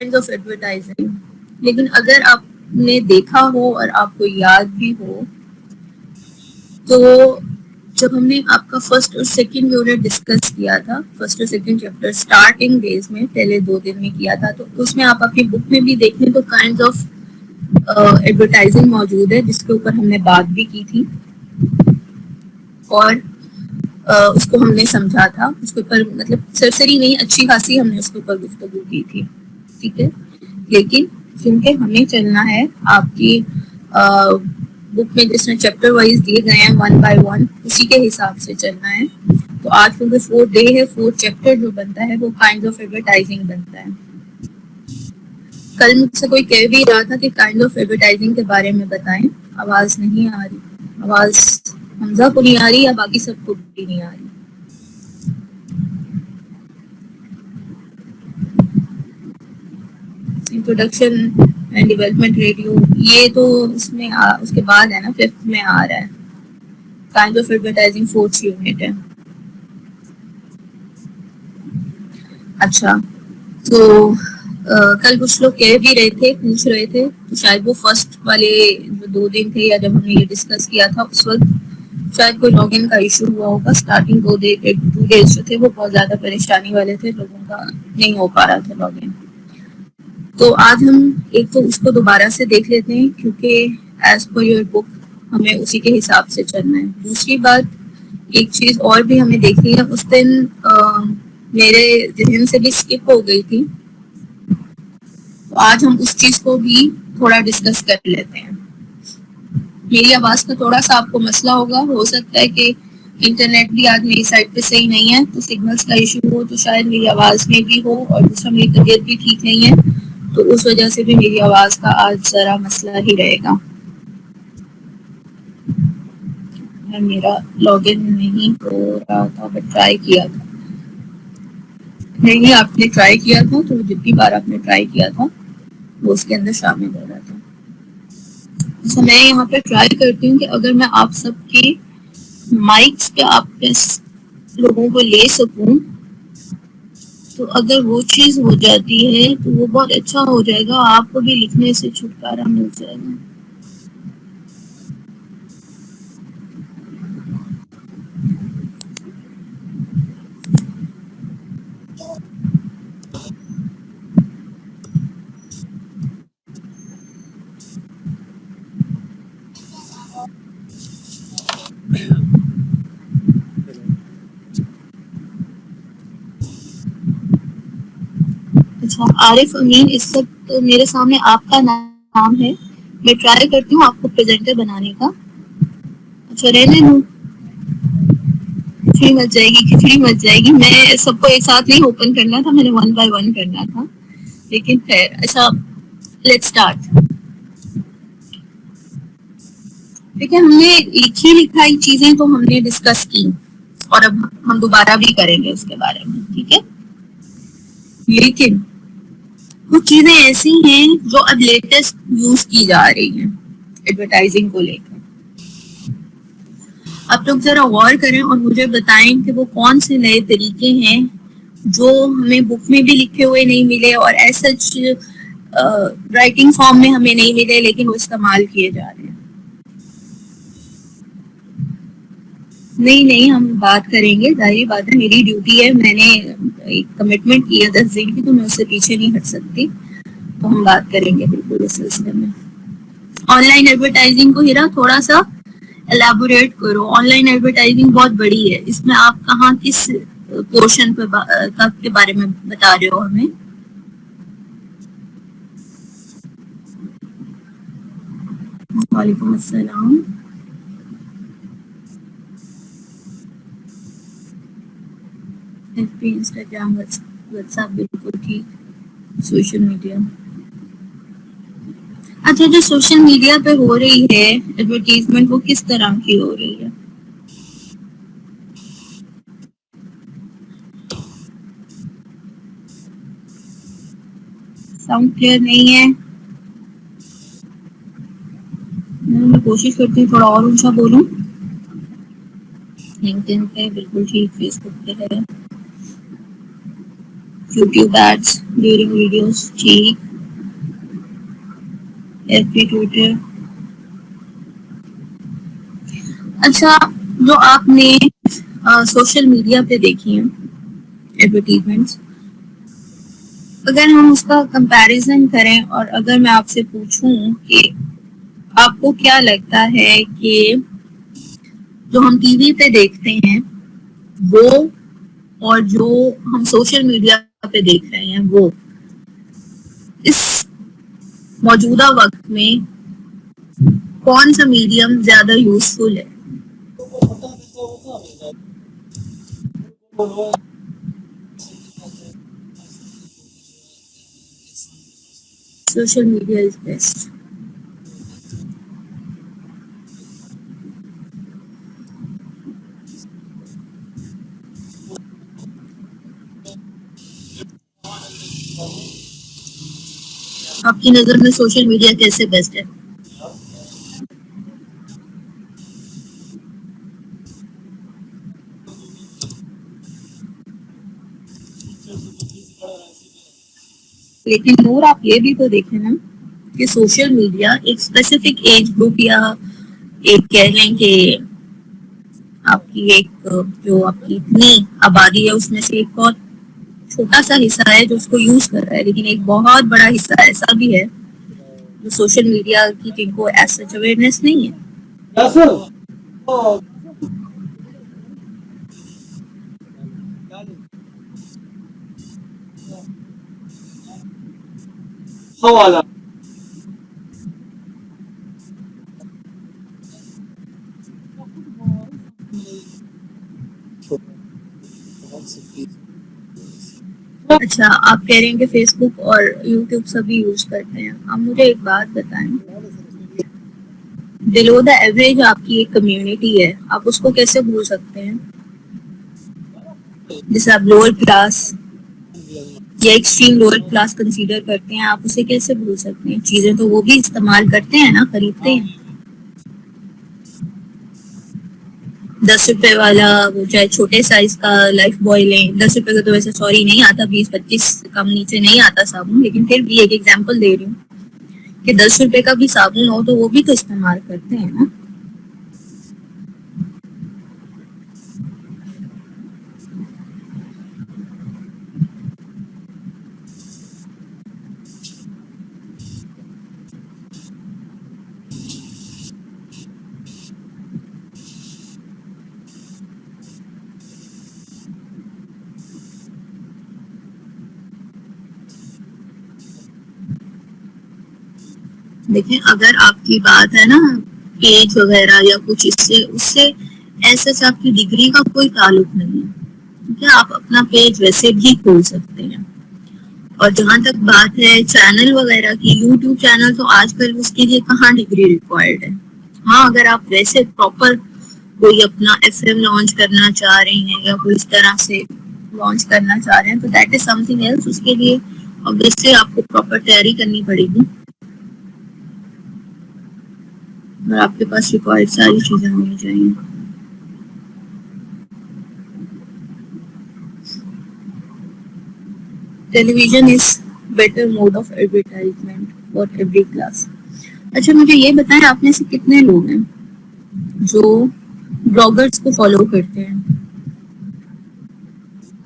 Of advertising. لیکن اگر آپ نے دیکھا ہو اور آپ کو یاد بھی ہو تو جب ہم نے آپ کا فرسٹ اور سیکنڈ یونٹ ڈسکس کیا تھا, فرسٹ اور سیکنڈ چیپٹر اسٹارٹنگ ڈیز میں پہلے 2 دن میں کیا تھا, تو اس میں آپ اپنی بک میں بھی دیکھیں تو کائنڈ آف ایڈورٹائزنگ موجود ہے جس کے اوپر ہم نے بات بھی کی تھی اور اس کو ہم نے سمجھا تھا. اس کے اوپر مطلب سرسری نہیں, اچھی خاصی ہم نے اس کے اوپر گفتگو کی تھی. ٹھیک ہے, لیکن کیونکہ ہمیں چلنا ہے آپ کی بک میں جس میں چیپٹر وائز دیے گئے ہیں 1 by 1 اسی کے حساب سے چلنا ہے. تو آج کیونکہ 4th ڈے ہے, 4th چیپٹر جو بنتا ہے وہ کائنڈ آف ایڈورٹائزنگ بنتا ہے. کل مجھ سے کوئی کہہ بھی رہا تھا کہ کائنڈ آف ایڈورٹائزنگ کے بارے میں بتائیں. آواز نہیں آ رہی, آواز حمزہ کو نہیں آ رہی یا باقی سب کو بھی نہیں آ رہی؟ انٹروڈکشن اینڈ ڈیولپمنٹ ریڈیو یہ تو اس میں اس کے بعد ہے نا, 5th میں آ رہا ہے. Kind of advertising 4th unit ہے. اچھا, تو کل کچھ لوگ کہہ بھی رہے تھے, پوچھ رہے تھے, تو شاید وہ فرسٹ والے جو 2 دن تھے یا جب ہم نے یہ ڈسکس کیا تھا اس وقت شاید کوئی لاگ ان کا ایشو ہوا ہوگا. اسٹارٹنگ 2 ڈیز جو تھے وہ بہت زیادہ پریشانی والے تھے, لوگوں کا نہیں ہو پا رہا تھا لاگ ان. تو آج ہم ایک تو اس کو دوبارہ سے دیکھ لیتے ہیں کیونکہ ایز پر یور بک ہمیں اسی کے حساب سے چلنا ہے. دوسری بات ایک چیز اور بھی ہمیں دیکھنی ہے, اس دن میرے ذہن سے بھی اسکپ ہو گئی تھی, تو آج ہم اس چیز کو بھی تھوڑا ڈسکس کر لیتے ہیں. میری آواز کا تھوڑا سا آپ کو مسئلہ ہوگا, ہو سکتا ہے کہ انٹرنیٹ بھی آج میری سائڈ پہ صحیح نہیں ہے, تو سگنلس کا ایشو ہو تو شاید میری آواز میں بھی ہو, اور دوسرا میری طبیعت بھی ٹھیک نہیں ہے تو اس وجہ سے بھی میری آواز کا آج ذرا مسئلہ ہی رہے گا. میرا لاگ ان نہیں ہو رہا تھا, بٹ ٹرائی کیا تھا. نہیں, آپ نے ٹرائی کیا تھا, تو جتنی بار آپ نے ٹرائی کیا تھا وہ اس کے اندر شامل ہو رہا تھا. اچھا, میں یہاں پہ ٹرائی کرتی ہوں کہ اگر میں آپ سب کی مائکس پہ آپ پہ لوگوں کو لے سکوں, تو اگر وہ چیز ہو جاتی ہے تو وہ بہت اچھا ہو جائے گا, آپ کو بھی لکھنے سے چھٹکارا مل جائے گا. اچھا, عارف امین اس وقت میرے سامنے آپ کا نام ہے, میں ٹرائی کرتی ہوں آپ کو پریزنٹر بنانے کا. اچھا, رہنے دوں, کھچڑی مچ جائے گی, کھچڑی مچ جائے گی. میں سب کو ایک ساتھ نہیں اوپن کرنا تھا, میں نے 1 by 1 کرنا تھا, لیکن خیر. اچھا, لیٹس اسٹارٹ. دیکھیں, ہم نے لکھی لکھائی چیزیں تو ہم نے ڈسکس کی, اور اب ہم دوبارہ بھی کریں گے اس کے بارے میں, ٹھیک ہے. لیکن کچھ چیزیں ایسی ہیں جو اب لیٹسٹ یوز کی جا رہی ہیں ایڈورٹائزنگ کو لے کر. آپ لوگ ذرا غور کریں اور مجھے بتائیں کہ وہ کون سے نئے طریقے ہیں جو ہمیں بک میں بھی لکھے ہوئے نہیں ملے اور ایز سچ رائٹنگ فارم میں ہمیں نہیں ملے, لیکن وہ استعمال کیے جا رہے ہیں. نہیں, ہم بات کریں گے, ظاہری بات ہے, میری ڈیوٹی ہے, میں نے ایک کمٹمنٹ کی ہے 10 دن کی, تو میں اس سے پیچھے نہیں ہٹ سکتی. تو ہم بات کریں گے بالکل اس سلسلے میں. آن لائن ایڈورٹائزنگ کو ہیرا تھوڑا سا الیبوریٹ کرو. آن لائن ایڈورٹائزنگ بہت بڑی ہے, اس میں آپ کہاں کس پورشن کے بارے میں بتا رہے ہو ہمیں؟ وعلیکم السلام. ایف پی, انسٹاگرام, واٹس ایپ, بالکل ٹھیک. Social media. اچھا, جو سوشل میڈیا پہ ہو رہی ہے ایڈورٹیزمنٹ, وہ کس طرح کی ہو رہی ہے؟ ساؤنڈ کلیئر نہیں ہے. میں کوشش کرتی ہوں تھوڑا اور اونچا بولوں. لنکڈ ان پہ بالکل ٹھیک, فیس بک پہ ہے. YouTube ads during videos, ٹھیک. FB, Twitter. اچھا جو آپ نے سوشل میڈیا پہ دیکھی ہیں ایڈورٹیزمنٹس، اگر ہم اس کا کمپیریزن کریں اور اگر میں آپ سے پوچھوں کہ آپ کو کیا لگتا ہے کہ جو ہم ٹی وی پہ دیکھتے ہیں وہ اور جو ہم سوشل میڈیا پہ دیکھ رہے ہیں وہ اس موجودہ وقت میں کون سا میڈیم زیادہ یوزفل ہے؟ Social media is best. آپ کی نظر میں سوشل میڈیا کیسے بیسٹ ہے؟ لیکن نور آپ یہ بھی تو دیکھیں نا کہ سوشل میڈیا ایک اسپیسیفک ایج گروپ یا ایک کہہ لیں کہ آپ کی ایک جو آپ کی اتنی آبادی ہے اس میں سے ایک بہت چھوٹا سا حصہ ہے جو اس کو یوز کر رہا ہے، لیکن ایک بہت بڑا حصہ ایسا بھی ہے جو سوشل میڈیا کی جن کو ایز سچ اویئرنیس نہیں ہے. اچھا آپ کہہ رہے ہیں کہ فیس بک اور یوٹیوب سبھی یوز کرتے ہیں. آپ مجھے ایک بات بتائیں، بلو دا ایوریج آپ کی ایک کمیونٹی ہے، آپ اس کو کیسے بھول سکتے ہیں؟ جیسے آپ لوور کلاس یا ایکسٹریم لوور کلاس کنسیڈر کرتے ہیں، آپ اسے کیسے بھول سکتے ہیں؟ چیزیں تو وہ بھی استعمال کرتے ہیں نا، خریدتے ہیں. 10 روپے والا وہ چاہے چھوٹے سائز کا لائف بوائے لیں، 10 روپے کا تو ویسے سوری نہیں آتا، 20-25 کم نیچے نہیں آتا صابن، لیکن پھر بھی ایک ایگزامپل دے رہی ہوں کہ 10 روپے کا بھی صابن ہو تو وہ بھی تو استعمال کرتے ہیں نا. دیکھیں اگر آپ کی بات ہے نا پیج وغیرہ یا کچھ اس سے ایسے آپ کی ڈگری کا کوئی تعلق نہیں ہے، ٹھیک ہے. آپ اپنا پیج ویسے بھی کھول سکتے ہیں. اور جہاں تک بات ہے چینل وغیرہ کی، یوٹیوب چینل تو آج کل اس کے لیے کہاں ڈگری ریکوائرڈ ہے. ہاں اگر آپ ویسے پراپر کوئی اپنا ایف ایم لانچ کرنا چاہ رہے ہیں یا کوئی اس طرح سے لانچ کرنا چاہ رہے ہیں تو that is something else. اس کے لیے obviously آپ کو پراپر تیاری کرنی پڑے گی اور آپ کے پاس ریکوائرڈ ساری چیزیں ہونی چاہیے. Television is better mode of advertisement for every class. اچھا مجھے یہ بتائیں آپ میں سے کتنے لوگ ہیں جو بلاگرز کو فالو کرتے ہیں؟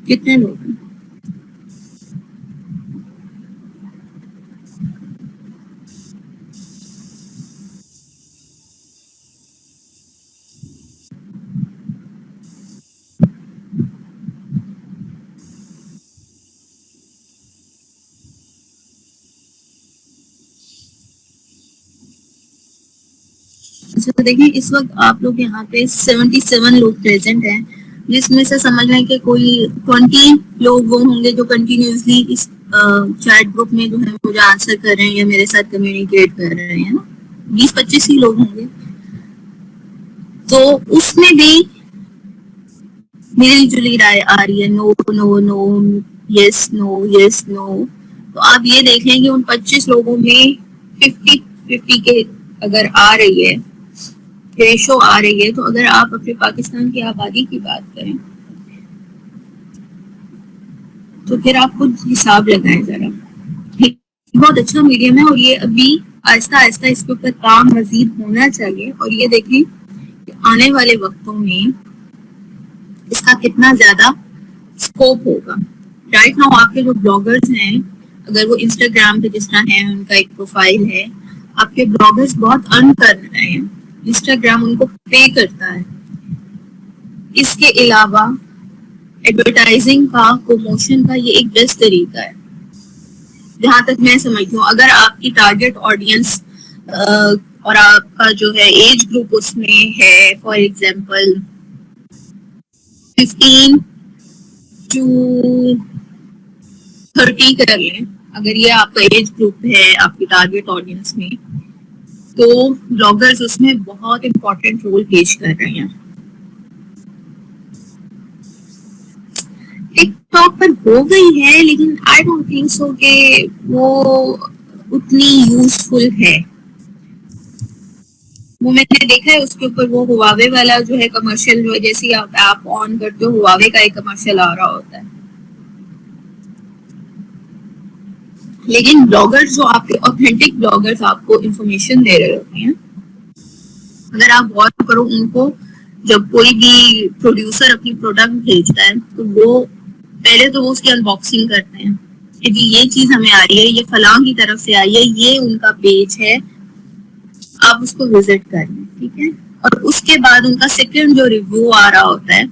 کتنے لوگ ہیں؟ اچھا دیکھیں اس وقت آپ لوگ یہاں پہ 77 لوگ پریزنٹ ہیں، جس میں سے سمجھ لیں کہ کوئی 20 لوگ وہ ہوں گے جو کنٹینیوسلی اس چیٹ گروپ میں جو ہے مجھے آنسر کر رہے ہیں یا میرے ساتھ کمیونیکیٹ کر رہے ہیں نا. 20-25 ہی لوگ ہوں گے. تو اس میں بھی ملی جلی رائے آ رہی ہے، نو نو نو، یس نو یس نو. تو آپ یہ دیکھ لیں کہ ان 25 لوگوں میں 50-50 کے اگر آ رہی ہے ریشو آ رہی ہے، تو اگر آپ اپنے پاکستان کی آبادی کی بات کریں تو پھر آپ خود حساب لگائیں ذرا. بہت اچھا میڈیم ہے اور یہ ابھی آہستہ آہستہ اس کے اوپر کام مزید ہونا چاہیے. اور یہ دیکھیں کہ آنے والے وقتوں میں اس کا کتنا زیادہ اسکوپ ہوگا. رائٹ ناؤ آپ کے جو بلاگرز ہیں, اگر وہ انسٹاگرام پہ جس طرح ہے, ان کا ایک پروفائل ہے, آپ کے بلاگرز بہت ارن کر رہے ہیں, انسٹاگرام ان کو پے کرتا ہے. اس کے علاوہ ایڈورٹائزنگ کا, پروموشن کا یہ ایک بیسٹ طریقہ ہے جہاں تک میں سمجھتی ہوں. اگر آپ کی ٹارگیٹ آڈینس اور آپ کا جو ہے ایج گروپ اس میں ہے, فار ایگزامپل 15 to 30 کر لیں, اگر یہ آپ کا ایج گروپ ہے آپ کی ٹارگیٹ آڈینس میں, تو بلاگرز اس میں بہت امپورٹنٹ رول پیش کر رہے ہیں. ٹک ٹاک پر ہو گئی ہے لیکن آئی ڈونٹ تھنک سو کہ وہ اتنی یوزفل ہے. وہ میں نے دیکھا ہے اس کے اوپر وہ ہواوے والا جو ہے کمرشل, جو ہے جیسے آپ ایپ آن کرتے ہو ہواوے کا ایک کمرشل آ رہا ہوتا ہے. لیکن بلاگرز جو آپ کے اوتھینٹک بلاگرز آپ کو انفارمیشن دے رہے ہوتے ہیں, اگر آپ غور کرو ان کو, جب کوئی بھی پروڈیوسر اپنی پروڈکٹ بھیجتا ہے تو وہ پہلے تو وہ اس کی انباکسنگ کرتے ہیں کہ جی یہ چیز ہمیں آ رہی ہے, یہ فلاں کی طرف سے آئی ہے, یہ ان کا پیج ہے, آپ اس کو وزٹ کر لیں, ٹھیک ہے. اور اس کے بعد ان کا سیکنڈ جو ریویو آ رہا ہوتا ہے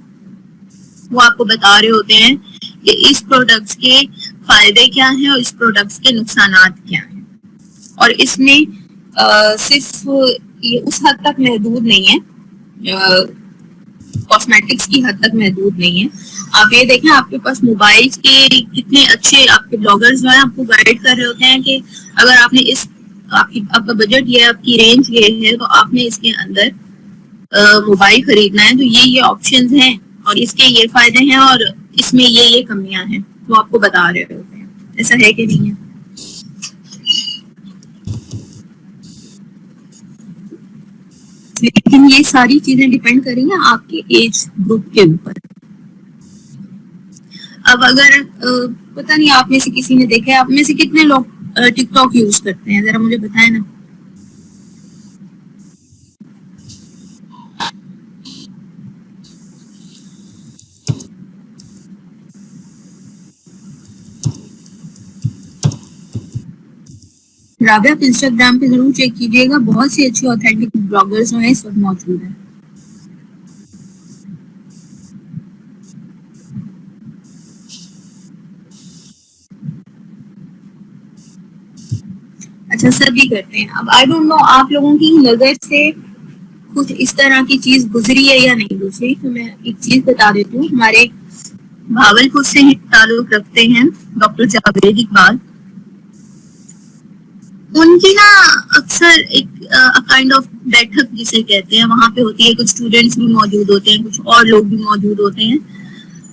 وہ آپ کو بتا رہے ہوتے ہیں کہ اس پروڈکٹس کے فائدے کیا ہیں اور اس پروڈکٹس کے نقصانات کیا ہیں. اور اس میں صرف یہ اس حد تک محدود نہیں ہے, کاسمیٹکس کی حد تک محدود نہیں ہے. آپ یہ دیکھیں آپ کے پاس موبائل کے کتنے اچھے آپ کے بلاگرز جو ہیں آپ کو گائیڈ کر رہے ہوتے ہیں کہ اگر آپ نے اس آپ کا بجٹ یہ ہے, آپ کی رینج یہ ہے, تو آپ نے اس کے اندر موبائل خریدنا ہے, تو یہ آپشنز ہیں اور اس کے یہ فائدے ہیں اور اس میں یہ کمیاں ہیں, وہ آپ کو بتا رہے ہوتے ہیں. ایسا ہے کہ نہیں ہے؟ لیکن یہ ساری چیزیں ڈیپینڈ کریں گے آپ کے ایج گروپ کے اوپر. اب اگر پتہ نہیں آپ میں سے کسی نے دیکھا ہے, آپ میں سے کتنے لوگ ٹک ٹاک یوز کرتے ہیں, ذرا مجھے بتائیں نا. رابعہ آپ انسٹاگرام پہ ضرور چیک کیجیے گا, بہت سی اچھی اوتھینٹک بلاگرز جو ہیں اس وقت موجود ہیں. اچھا سبھی کرتے ہیں. اب آئی ڈونٹ نو آپ لوگوں کی نظر سے کچھ اس طرح کی چیز گزری ہے یا نہیں گزری, تو میں ایک چیز بتا دیتی ہوں. ہمارے بھاولپور سے ہی تعلق رکھتے ہیں ڈاکٹر جاوید اقبال. ان کی نا اکثر ایک کائنڈ آف بیٹھک جسے کہتے ہیں وہاں پہ ہوتی ہے, کچھ اسٹوڈینٹس بھی موجود ہوتے ہیں, کچھ اور لوگ بھی موجود ہوتے ہیں,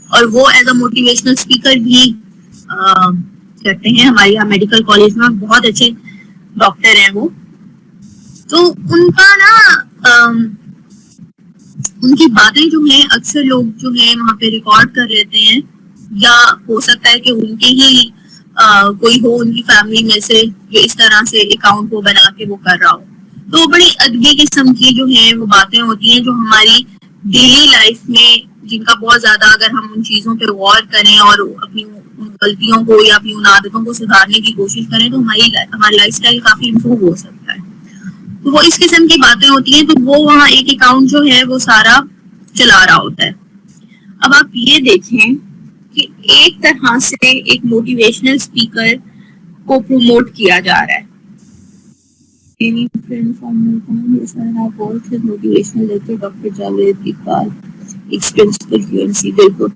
اور وہ ایز اے موٹیویشنل اسپیکر بھی کرتے ہیں. ہمارے یہاں میڈیکل کالج میں بہت اچھے ڈاکٹر ہیں وہ. تو ان کا نا ان کی باتیں جو ہیں اکثر لوگ جو ہیں وہاں پہ ریکارڈ کر لیتے ہیں, یا ہو سکتا ہے کہ ان کے ہی کوئی ہو ان کی فیملی میں سے جو اس طرح سے اکاؤنٹ کو بنا کے وہ کر رہا ہو. تو بڑی ادبی قسم کی جو ہیں وہ باتیں ہوتی ہیں جو ہماری ڈیلی لائف میں, جن کا بہت زیادہ اگر ہم ان چیزوں پہ غور کریں اور اپنی غلطیوں کو یا اپنی ان عادتوں کو سدھارنے کی کوشش کریں تو ہماری لائف اسٹائل کافی امپروو ہو سکتا ہے. تو وہ اس قسم کی باتیں ہوتی ہیں, تو وہ وہاں ایک اکاؤنٹ جو ہے وہ سارا چلا رہا ہوتا ہے. اب آپ یہ دیکھیں کہ ایک طرح سے ایک موٹیویشنل اسپیکر کو پروموٹ کیا جا رہا ہے. ڈاکٹر جاوید اقبال بالکل.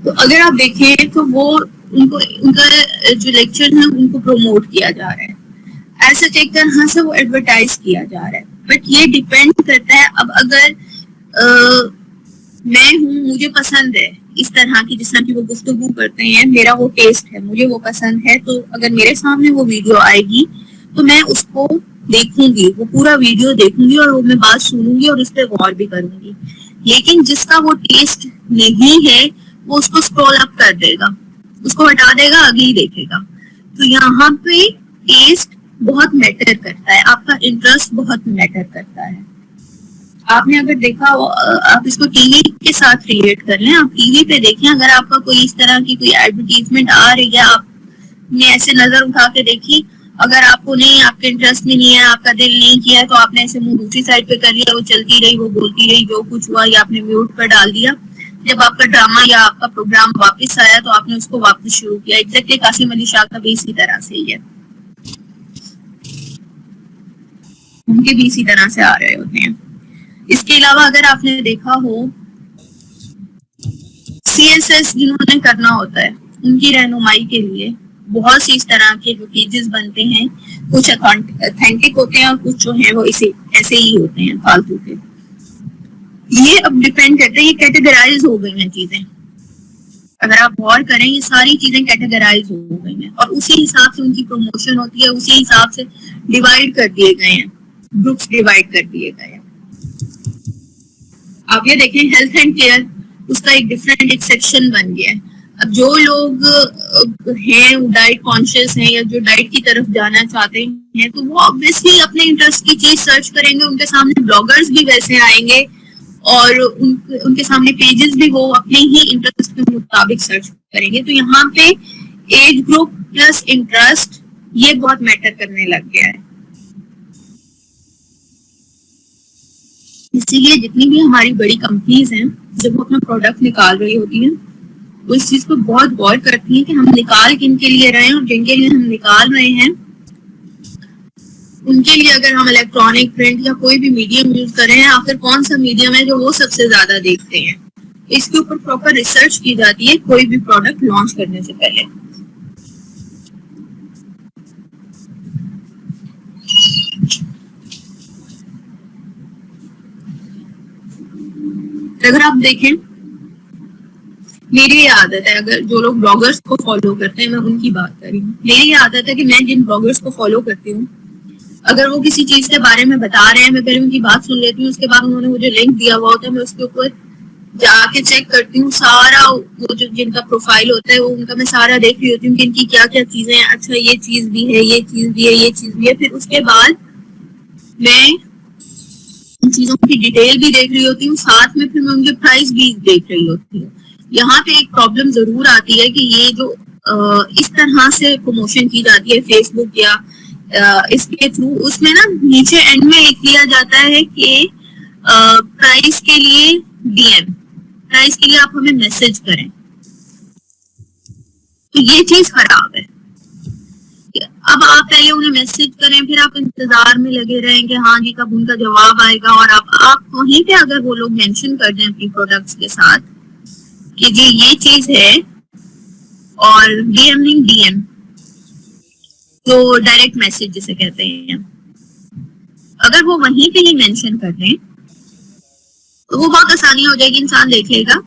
تو اگر آپ دیکھیں تو وہ ان کا جو لیکچر ہے ان کو پروموٹ کیا جا رہا ہے, ایسا ایک طرح سے وہ ایڈورٹائز کیا جا رہا ہے. بٹ یہ ڈیپینڈ کرتا ہے, اب اگر میں ہوں, مجھے پسند ہے اس طرح کی جس طرح کی وہ گفتگو کرتے ہیں, میرا وہ ٹیسٹ ہے, مجھے وہ پسند ہے, تو اگر میرے سامنے وہ ویڈیو آئے گی تو میں اس کو دیکھوں گی, وہ پورا ویڈیو دیکھوں گی اور وہ میں بات سنوں گی اور اس پہ غور بھی کروں گی. لیکن جس کا وہ ٹیسٹ نہیں ہے وہ اس کو اسکرول اپ کر دے گا, اس کو ہٹا دے گا, اگلی دیکھے گا. تو یہاں پہ ٹیسٹ بہت میٹر کرتا ہے, آپ کا انٹرسٹ بہت میٹر کرتا ہے. آپ نے اگر دیکھا ہو, آپ اس کو ٹی وی کے ساتھ ریلیٹ کر لیں, آپ ٹی وی پہ دیکھیں, اگر آپ کا کوئی اس طرح کی کوئی ایڈورٹیزمنٹ آ رہی ہے, آپ نے ایسے نظر اٹھا کے دیکھی, اگر آپ کو نہیں, آپ کے انٹرسٹ میں نہیں ہے, آپ کا دل نہیں کیا, تو آپ نے ایسے منہ دوسری سائڈ پہ کر لیا, وہ چلتی رہی, وہ بولتی رہی, جو کچھ ہوا, یا آپ نے میوٹ پر ڈال دیا. جب آپ کا ڈرامہ یا آپ کا پروگرام واپس آیا تو آپ نے اس کو واپس شروع کیا. ایگزیکٹلی قاسم علی شاہ کا بھی اسی طرح سے ہی ہے, ان کے بھی اسی طرح سے آ رہے ہوتے ہیں. اس کے علاوہ اگر آپ نے دیکھا ہو, سی ایس ایس جنہوں نے کرنا ہوتا ہے, ان کی رہنمائی کے لیے بہت سی اس طرح کے جو پیجز بنتے ہیں, کچھ اتھینٹک ہوتے ہیں اور کچھ جو ہیں وہ ایسے ہی ہوتے ہیں فالتو کے. یہ اب ڈپینڈ کرتا ہے, یہ کیٹیگرائز ہو گئی ہیں چیزیں. اگر آپ غور کریں, یہ ساری چیزیں کیٹیگرائز ہو گئی ہیں اور اسی حساب سے ان کی پروموشن ہوتی ہے, اسی حساب سے ڈیوائڈ کر دیے گئے ہیں, گروپس ڈیوائڈ کر دیے گئے ہیں. آپ یہ دیکھیں, ہیلتھ اینڈ کیئر, اس کا ایک ڈفرینٹ ایک سیکشن بن گیا ہے. اب جو لوگ ہیں ڈائٹ کانشیس ہیں یا جو ڈائٹ کی طرف جانا چاہتے ہیں, تو وہ obviously اپنے انٹرسٹ کی چیز سرچ کریں گے. ان کے سامنے بلاگرز بھی ویسے آئیں گے اور ان کے سامنے پیجز بھی وہ اپنے ہی انٹرسٹ کے مطابق سرچ کریں گے. تو یہاں پہ ایج گروپ پلس انٹرسٹ یہ بہت میٹر کرنے لگ گیا ہے. اسی لیے جتنی بھی ہماری بڑی کمپنیز ہیں, جب وہ اپنا پروڈکٹ نکال رہی ہوتی ہیں, وہ اس چیز کو بہت غور کرتی ہیں کہ ہم نکال کن کے لیے رہے ہیں, اور جن کے لیے ہم نکال رہے ہیں ان کے لیے اگر ہم الیکٹرانک, پرنٹ یا کوئی بھی میڈیم یوز کر رہے ہیں, آخر کون سا میڈیم ہے جو وہ سب سے زیادہ دیکھتے ہیں. اس کے اوپر پراپر ریسرچ کی جاتی ہے کوئی بھی پروڈکٹ لانچ کرنے سے پہلے. اگر آپ دیکھیں, میری یہ عادت ہے, اگر جو لوگ بلاگرز کو فالو کرتے ہیں, میں ان کی بات کر رہی ہوں, میری یہ عادت ہے کہ میں جن بلاگرز کو فالو کرتی ہوں, اگر وہ کسی چیز کے بارے میں بتا رہے ہیں, میں پہلے ان کی بات سن لیتی ہوں, اس کے بعد انہوں نے مجھے لنک دیا ہوا ہوتا ہے, میں اس کے اوپر جا کے چیک کرتی ہوں سارا, وہ جو جن کا پروفائل ہوتا ہے وہ ان کا میں سارا دیکھ رہی ہوتی ہوں کہ ان کی کیا کیا چیزیں ہیں. اچھا یہ چیز بھی ہے, یہ چیز بھی ہے, یہ چیز بھی ہے. پھر اس کے بعد میں ان چیزوں کی ڈیٹیل بھی دیکھ رہی ہوتی ہوں, ساتھ میں پھر میں ان کے پرائس بھی دیکھ رہی ہوتی ہوں. یہاں پہ ایک پرابلم ضرور آتی ہے کہ یہ جو اس طرح سے پروموشن کی جاتی ہے فیس بک یا اس کے تھرو, اس میں نا نیچے اینڈ میں لکھ دیا جاتا ہے کہ پرائس کے لیے ڈی ایم, پرائس کے لیے آپ ہمیں میسج کریں. تو یہ چیز خراب ہے. اب آپ پہلے انہیں میسج کریں, پھر آپ انتظار میں لگے رہیں کہ ہاں جی کب ان کا جواب آئے گا, اور آپ وہیں پہ اگر وہ لوگ مینشن کر دیں اپنی پروڈکٹس کے ساتھ کہ جی یہ چیز ہے, اور ڈی ایم نہیں ڈی ایم, تو ڈائریکٹ میسج جسے کہتے ہیں, اگر وہ وہیں پہ ہی مینشن کر دیں تو وہ بہت آسانی ہو جائے گی, انسان دیکھ لے گا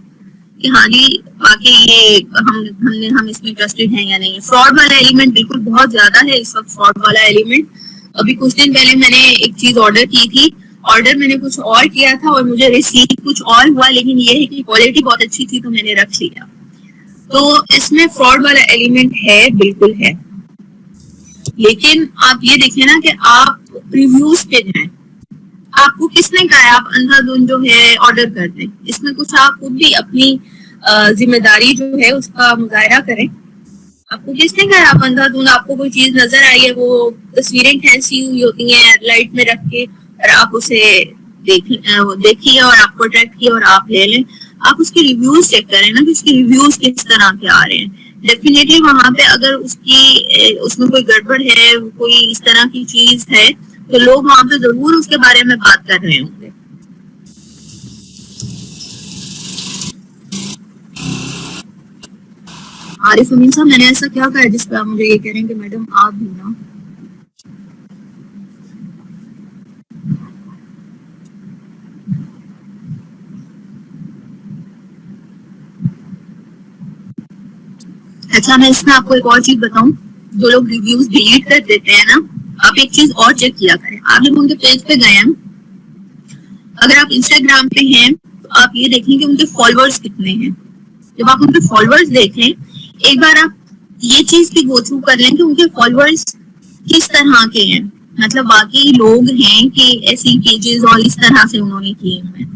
کہ ہاں جی باقی یہ ہم اس میں انٹرسٹڈ ہیں یا نہیں. فراڈ والا ایلیمنٹ بالکل بہت زیادہ ہے اس وقت, فراڈ والا ایلیمنٹ. ابھی کچھ دن پہلے میں نے ایک چیز آرڈر کی تھی, آرڈر میں نے کچھ اور کیا تھا اور مجھے ریسیو کچھ اور ہوا, لیکن یہ ہے کہ کوالٹی بہت اچھی تھی تو میں نے رکھ لیا. تو اس میں فراڈ والا ایلیمنٹ ہے, بالکل ہے. لیکن آپ یہ دیکھیں نا کہ آپ ریویوز پہ جائیں, آپ کو کس نے کہا ہے آپ اندھا دھند جو ہے آرڈر کر دیں. اس میں کچھ آپ خود بھی اپنی ذمہ داری جو ہے اس کا مظاہرہ کریں. آپ کو کس نے کہا ہے آپ اندھا دھند, آپ کو کوئی چیز نظر آئی ہے, وہ تصویریں کھینچی ہوئی ہوتی ہیں لائٹ میں رکھ کے, اور آپ اسے دیکھیے اور آپ کو اٹریکٹ کیے اور آپ لے لیں. آپ اس کے ریویوز چیک کریں نا کہ اس کے ریویوز کس طرح کے آ رہے ہیں. ڈیفینیٹلی وہاں پہ اگر اس میں کوئی گڑبڑ ہے, کوئی اس طرح کی چیز ہے, تو لوگ وہاں پہ ضرور اس کے بارے میں بات کر رہے ہوں گے. عارف امین صاحب, میں نے ایسا کیا کہا ہے جس پہ آپ مجھے یہ کہہ رہے ہیں کہ میڈم آپ بھی نا. اچھا میں اس میں آپ کو ایک اور چیز بتاؤں, جو لوگ ریویوز ڈیلیٹ کر دیتے ہیں نا, آپ ایک چیز اور چیک کیا کریں. آپ جب ان کے پیج پہ گئے ہیں, اگر آپ انسٹاگرام پہ ہیں تو آپ یہ دیکھیں کہ ان کے فالوورز کتنے ہیں. جب آپ ان کے فالوورز دیکھ لیں, ایک بار آپ یہ چیز بھی گو تھرو کر لیں کہ ان کے فالوورز کس طرح کے ہیں, مطلب واقعی لوگ ہیں کہ ایسی پیجز اور اس طرح سے انہوں نے کیے ہوئے ہیں.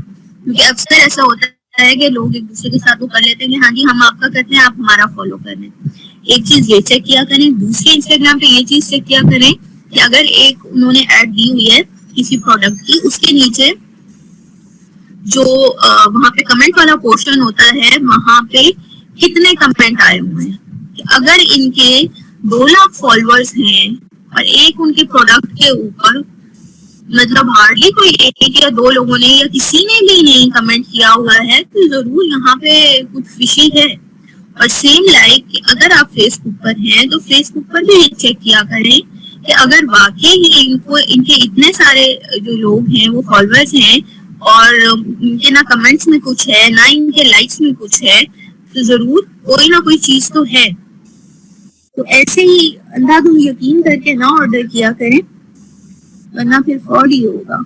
کیونکہ اکثر ایسا ہوتا ہے کہ لوگ ایک دوسرے کے ساتھ وہ کر لیتے ہیں کہ ہاں جی ہم آپ کا کرتے ہیں, آپ ہمارا فالو کر لیں. ایک چیز یہ چیک کیا کریں. دوسری انسٹاگرام پہ یہ چیز چیک کیا کریں کہ اگر ایک انہوں نے ایڈ دی ہوئی ہے کسی پروڈکٹ کی, اس کے نیچے جو وہاں پہ کمنٹ والا پورشن ہوتا ہے وہاں پہ کتنے کمنٹ آئے ہوئے ہیں. اگر ان کے 2 لاکھ فالوورز ہیں اور ایک ان کے پروڈکٹ کے اوپر مطلب ہارڈلی کوئی 1 یا 2 لوگوں نے یا کسی نے بھی نہیں کمنٹ کیا ہوا ہے, تو ضرور یہاں پہ کچھ فشی ہے. اور سیم لائک اگر آپ فیس بک پر ہیں تو فیس بک پر بھی یہ چیک کیا کریں کہ اگر واقعی ان کے اتنے سارے جو لوگ ہیں وہ فالوورز ہیں اور ان کے نہ کمنٹس میں کچھ ہے نہ ان کے لائکس میں کچھ ہے, تو ضرور کوئی نہ کوئی چیز تو ہے. تو ایسے ہی اندھا دھند یقین کر کے نہ آرڈر کیا کریں, ورنہ پھر فراڈ ہی ہوگا.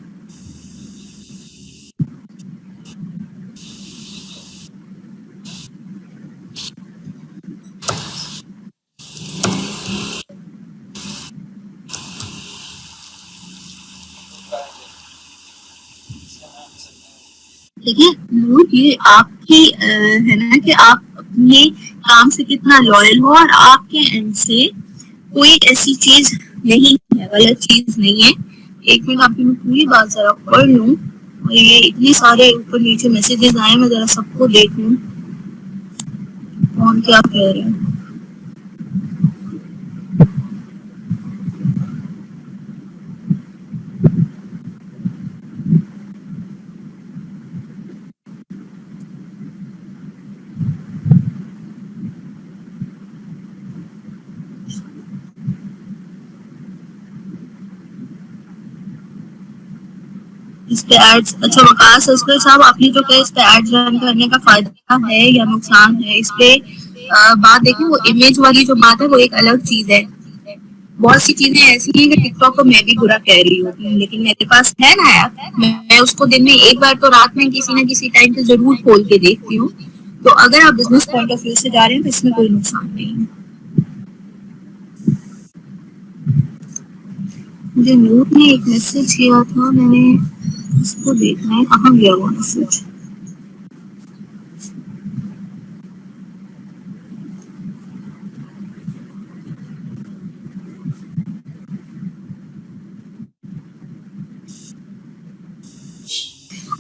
دیکھیے نور, یہ آپ کی ہے نا کہ آپ اپنے کام سے کتنا لوئل ہو, اور آپ کے اینڈ سے کوئی ایسی چیز نہیں ہے, غلط چیز نہیں ہے. ایک منٹ آپ کی میں پوری بات ذرا پڑھ لوں, اور یہ اتنے سارے اوپر نیچے میسیجز آئے, میں ذرا سب کو دیکھ لوں کون کیا کہہ رہے ہیں. اس پہ ایڈس, اچھا وقاص اسکر صاحب آپ نے جو کہ اس پہ ایڈز رن کرنے کا فائدہ ہے یا نقصان ہے, اس پہ بات دیکھیں. وہ امیج والی جو بات ہے وہ ایک الگ چیز ہے. بہت سی چیزیں ایسی ہیں کہ ٹک ٹاک کو میں بھی برا کہہ رہی ہوتی ہوں, لیکن میرے پاس ہے نا ایپ, میں اس کو دن میں ایک بار تو رات میں کسی نہ کسی ٹائم پہ ضرور کھول کے دیکھتی ہوں. تو اگر آپ بزنس پوائنٹ آف ویو سے جا رہے ہیں تو اس میں کوئی نقصان نہیں ہے. مجھے نور نے ایک میسج کیا تھا, میں نے اس کو دیکھنا ہے کہاں گیا وہ میسج.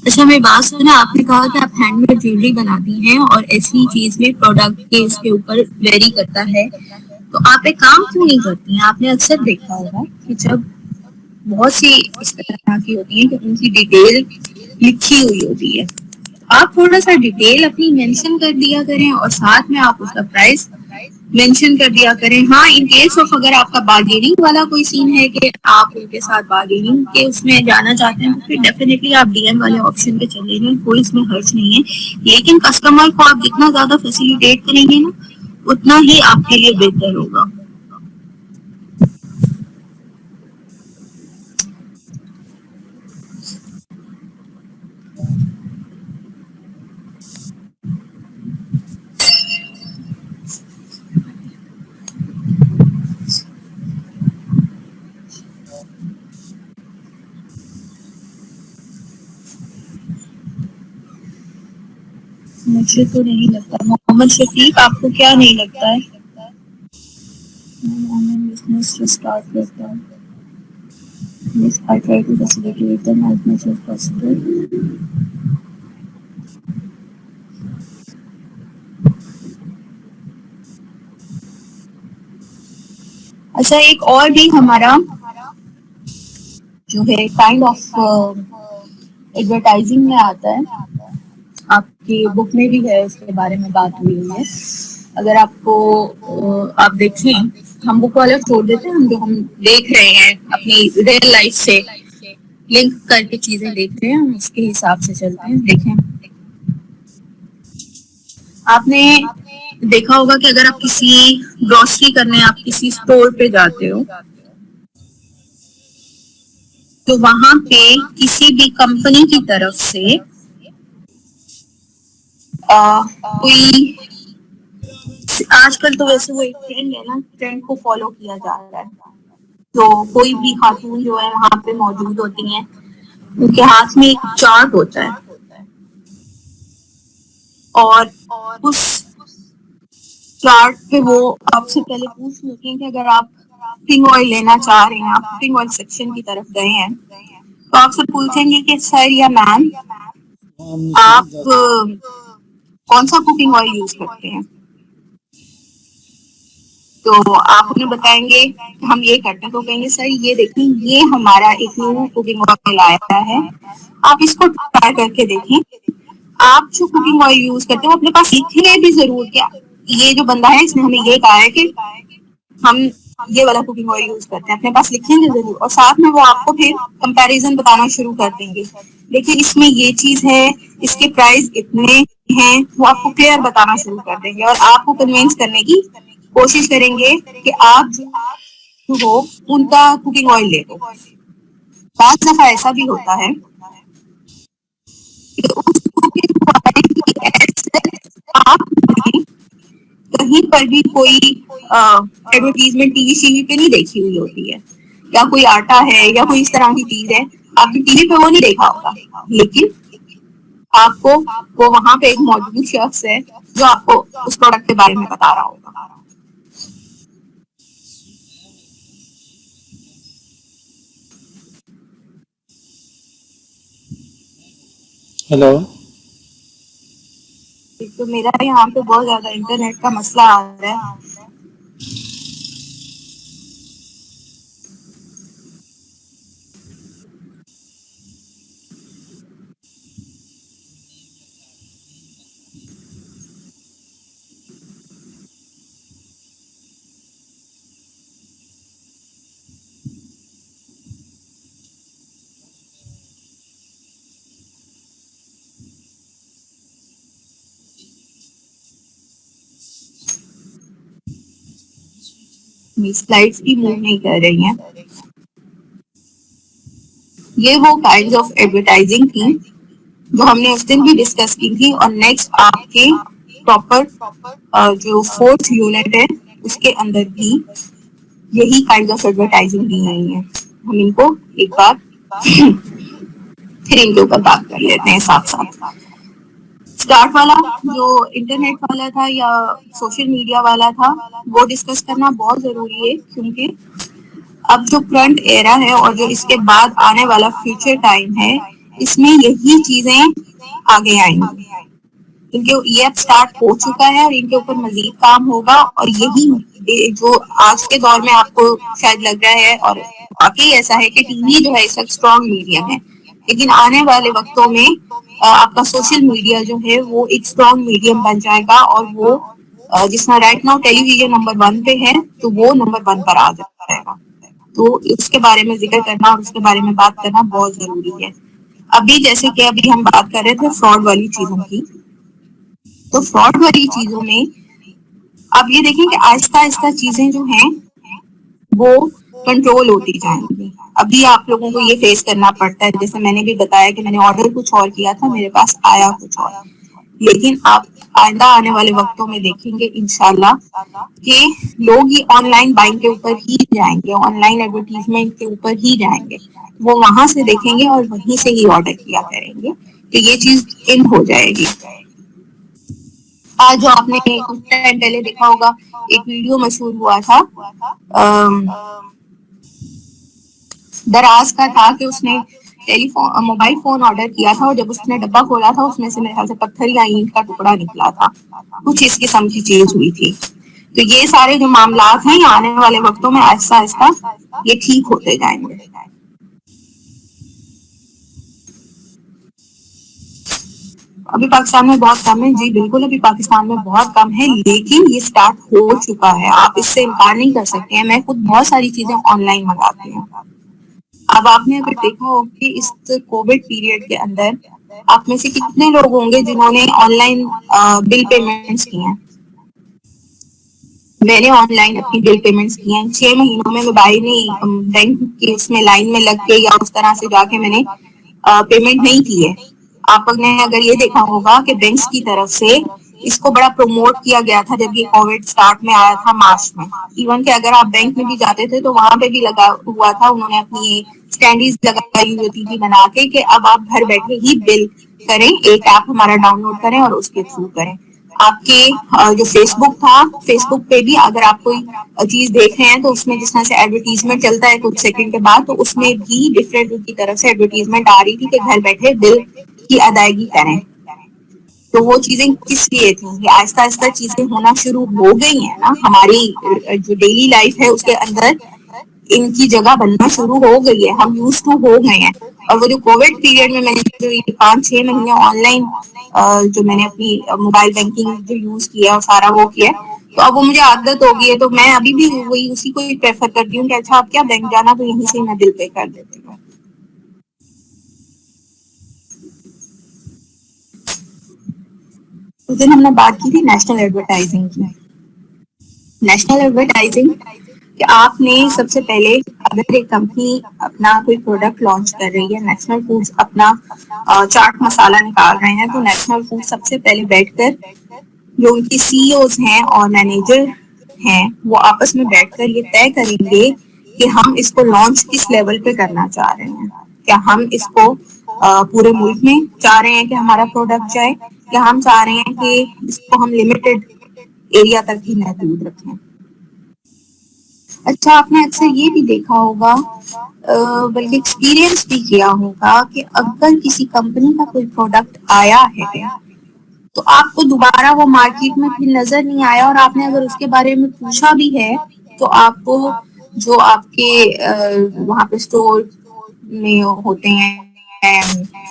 اچھا میری بات سنا, آپ نے کہا کہ آپ ہینڈ میڈ جیولری بناتی ہیں اور ایسی چیز میں پروڈکٹ کے اس کے اوپر ویری کرتا ہے, تو آپ ایک کام کیوں نہیں کرتی ہیں؟ آپ نے اکثر دیکھا ہوگا کہ جب بہت سی اس طرح کی ہوتی ہیں کہ ان کی ڈیٹیل لکھی ہوئی ہوتی ہے, آپ تھوڑا سا ڈیٹیل اپنی مینشن کر دیا کریں اور ساتھ میں آپ اس کا پرائس مینشن کر دیا کریں. ہاں ان کیس آف اگر آپ کا بارگیننگ والا کوئی سین ہے کہ آپ ان کے ساتھ بارگیننگ کے اس میں جانا چاہتے ہیں, تو پھر ڈیفینیٹلی آپ ڈی ایم والے آپشن پہ چلے جائیں, کوئی اس میں خرچ نہیں ہے. لیکن کسٹمر کو آپ جتنا زیادہ فیسیلیٹیٹ کریں گے نا اتنا ہی آپ کے لیے بہتر ہوگا. مجھے تو نہیں لگتا. محمد شفیق, آپ کو کیا نہیں لگتا ہے؟ بزنس اسٹارٹ کرتا ہوں. Yes, I try to facilitate them as much as possible. اچھا ایک اور بھی ہمارا جو ہے کائنڈ آف ایڈورٹائزنگ میں آتا ہے, آپ کی بک میں بھی ہے, اس کے بارے میں بات ہوئی ہے. اگر آپ کو آپ دیکھیں, ہم بک والا چھوڑ دیتے ہیں, ہم جو ہم دیکھ رہے ہیں اپنی ریئل لائف سے لنک کر کے چیزیں دیکھ رہے ہیں, ہم اس کے حساب سے چلتے ہیں. دیکھیں آپ نے دیکھا ہوگا کہ اگر آپ کسی گروسری کرنے آپ کسی اسٹور پہ جاتے ہو تو وہاں پہ کسی بھی کمپنی کی طرف سے کوئی آج کل تو ویسے وہ ایک ٹرینڈ ہے نا, ٹرینڈ کو فالو کیا جا رہا ہے. تو کوئی بھی خاتون جو ہے وہاں پہ موجود ہوتی ہیں, ان کے ہاتھ میں ایک چارٹ ہوتا ہے, اور اس چارٹ پہ وہ آپ سے پہلے پوچھ لیتے ہیں کہ اگر آپ کوکنگ آئل لینا چاہ رہے ہیں, آپ کوکنگ آئل سیکشن کی طرف گئے ہیں, تو آپ سے پوچھیں گے کہ سر یا میم آپ کون سا کوکنگ آئل یوز کرتے ہیں. تو آپ انہیں بتائیں گے کہ ہم یہ کرتے ہیں, تو کہیں گے سر یہ دیکھیں یہ ہمارا ایک نیو کوکنگ آئل آیا ہے, آپ اس کو ٹرائی کر کے دیکھیں. آپ جو کوکنگ آئل یوز کرتے ہیں وہ اپنے پاس لکھیں بھی ضرور, کیا یہ جو بندہ ہے اس نے ہمیں یہ کہا ہے کہ ہم یہ والا کوکنگ آئل یوز کرتے ہیں, اپنے پاس لکھیں گے ضرور. اور ساتھ میں وہ آپ کو پھر کمپیریزن بتانا شروع کر دیں گے, لیکن اس میں یہ چیز ہے, اس کے پرائس اتنے ہیں, وہ آپ کو کلیئر بتانا شروع کر دیں گے, اور آپ کو کنوینس کرنے کی کوشش کریں گے کہ آپ جو ہو ان کا کوکنگ آئل لے لو. بعض دفعہ ایسا بھی ہوتا ہے کہ آپ کہیں پر بھی کوئی ایڈورٹیزمنٹ ٹی وی شی وی پہ نہیں دیکھی ہوئی ہوتی ہے, یا کوئی آٹا ہے یا کوئی اس طرح کی چیز ہے, آپ نے ٹی وی پہ وہ نہیں دیکھا ہوگا, لیکن آپ کو وہ وہاں پہ ایک موجود شخص ہے جو آپ کو اس پروڈکٹ کے بارے میں بتا رہا ہوگا. ہیلو, تو میرا یہاں پہ بہت زیادہ انٹرنیٹ کا مسئلہ آ رہا ہے. سلائڈس بھی موو نہیں کر رہی ہیں. یہ وہ کائنڈ آف ایڈورٹائزنگ تھی جو ہم نے اس دن بھی ڈسکس کی تھی, اور نیکسٹ آپ کے پراپر جو فورتھ یونٹ ہے اس کے اندر بھی یہی کائنڈ آف ایڈورٹائزنگ دی گئی ہے. ہم ان کو ایک بار پھر ان کے اوپر بات کر لیتے ہیں ساتھ ساتھ. اسٹارٹ والا جو انٹرنیٹ والا تھا یا سوشل میڈیا والا تھا وہ ڈسکس کرنا بہت ضروری ہے, کیونکہ اب جو کرنٹ ایرا ہے اور جو اس کے بعد آنے والا فیوچر ٹائم ہے, اس میں یہی چیزیں آگے آئیں گی, کیونکہ یہ اب اسٹارٹ ہو چکا ہے اور ان کے اوپر مزید کام ہوگا. اور یہی جو آج کے دور میں آپ کو شاید لگ رہا ہے, اور واقعی ایسا ہے کہ ٹی وی جو ہے اس کا اسٹرانگ میڈیم ہے, لیکن آنے والے وقتوں میں آپ کا سوشل میڈیا جو ہے وہ ایک اسٹرانگ میڈیم بن جائے گا, اور وہ جس میں رائٹ ناؤ ٹیلی ویژن نمبر 1 پہ ہے تو وہ نمبر 1 پر آ جائے گا. تو اس کے بارے میں ذکر کرنا اور اس کے بارے میں بات کرنا بہت ضروری ہے. ابھی جیسے کہ ابھی ہم بات کر رہے تھے فراڈ والی چیزوں کی, تو فراڈ والی چیزوں میں آپ یہ دیکھیں کہ آہستہ آہستہ چیزیں جو ہیں وہ کنٹرول ہوتی جائیں گی. ابھی آپ لوگوں کو یہ فیس کرنا پڑتا ہے, جیسے میں نے بھی بتایا کہ میں نے آرڈر کچھ اور کیا تھا, میرے پاس آیا کچھ اور, لیکن آپ آئندہ آنے والے وقتوں میں دیکھیں گے انشاءاللہ کہ لوگ یہ آن لائن بائنگ کے اوپر ہی جائیں گے, آن لائن ایڈورٹیزمنٹ کے اوپر ہی جائیں گے, وہ وہاں سے دیکھیں گے اور وہیں سے ہی آرڈر کیا کریں گے, کہ یہ چیز ان ہو جائے گی. آج جو آپ نے کچھ ٹائم پہلے دیکھا ہوگا ایک ویڈیو مشہور ہوا تھا, دراز کا تھا کہ اس نے ٹیلی فون موبائل فون آرڈر کیا تھا, اور جب اس نے ڈبہ کھولا تھا اس میں سے میرے خیال سے پتھر یا اینٹ کا ٹکڑا نکلا تھا, کچھ اس قسم کی چیز ہوئی تھی. تو یہ سارے جو معاملات ہیں یہ آنے والے وقتوں میں آہستہ آہستہ یہ ٹھیک ہوتے جائیں گے. ابھی پاکستان میں بہت کم ہے, جی بالکل ابھی پاکستان میں بہت کم ہے, لیکن یہ سٹارٹ ہو چکا ہے, آپ اس سے انکار نہیں کر سکتے ہیں. میں خود بہت ساری چیزیں آن لائن منگاتی ہوں. اب آپ نے اگر دیکھا ہو کہ اس کووڈ پیریڈ کے اندر آپ میں سے کتنے لوگ ہوں گے جنہوں نے آن لائن بل پیمنٹس کی ہیں. میں نے آن لائن اپنی بل پیمنٹس کی ہیں 6 مہینوں میں. موبائل نہیں بینک کی اس میں لائن میں لگ کے یا اس طرح سے جا کے میں نے پیمنٹ نہیں کی ہے, آپ نے اگر یہ دیکھا ہوگا کہ بینکس کی طرف سے اس کو بڑا پروموٹ کیا گیا تھا جب یہ کووڈ سٹارٹ میں آیا تھا مارچ میں. ایون کہ اگر آپ بینک میں بھی جاتے تھے تو وہاں پہ بھی لگا ہوا تھا, انہوں نے اپنی اسٹینڈیز لگائی ہوئی تھی بنا کے کہ اب آپ گھر بیٹھے ہی بل کریں, ایک ایپ ہمارا ڈاؤن لوڈ کریں اور اس کے تھرو کریں. آپ کے جو فیس بک تھا, فیس بک پہ بھی اگر آپ کوئی چیز دیکھ رہے ہیں تو اس میں جس طرح سے ایڈورٹیزمنٹ چلتا ہے کچھ سیکنڈ کے بعد, تو اس میں بھی ڈفرینٹ کی طرف سے ایڈورٹیزمنٹ آ رہی تھی کہ گھر بیٹھے بل کی ادائیگی کریں. تو وہ چیزیں کس لیے تھیں؟ یہ آہستہ آہستہ چیزیں ہونا شروع ہو گئی ہیں نا, ہماری جو ڈیلی لائف ہے اس کے اندر ان کی جگہ بننا شروع ہو گئی ہے, ہم یوز ٹو ہو گئے ہیں. اور وہ جو کووڈ پیریڈ میں نے جو 5-6 مہینے آن لائن جو میں نے اپنی موبائل بینکنگ جو یوز کیا اور سارا وہ کیا, تو اب وہ مجھے عادت ہو گئی ہے. تو میں ابھی بھی وہی اسی کو پریفر کرتی ہوں کہ اچھا آپ کیا بینک جانا, تو یہیں سے میں بل پے کر دیتی ہوں. اس دن ہم نے بات کی تھی نیشنل ایڈورٹائزنگ کی. نیشنل ایڈورٹائزنگ کہ آپ نے سب سے پہلے اگر ایک کمپنی اپنا کوئی پروڈکٹ لانچ کر رہی ہے, نیشنل فوڈز اپنا چاٹ مسالہ نکال رہے ہیں, تو نیشنل فوڈ سب سے پہلے بیٹھ کر جو ان کی سی اوز ہیں اور مینیجر ہیں وہ آپس میں بیٹھ کر یہ طے کریں گے کہ ہم اس کو لانچ کس لیول پہ کرنا چاہ رہے ہیں. کیا ہم اس کو پورے ملک میں چاہ رہے ہیں کہ ہمارا پروڈکٹ جائے, یا ہم چاہ رہے ہیں کہ اس کو ہم لمیٹڈ ایریا تک ہی محدود رکھیں. اچھا, آپ نے اکثر یہ بھی دیکھا ہوگا بلکہ ایکسپیرئنس بھی کیا ہوگا کہ اگر کسی کمپنی کا کوئی پروڈکٹ آیا ہے تو آپ کو دوبارہ وہ مارکیٹ میں پھر نظر نہیں آیا, اور آپ نے اگر اس کے بارے میں پوچھا بھی ہے تو آپ کو جو آپ کے وہاں پہ اسٹور میں ہوتے ہیں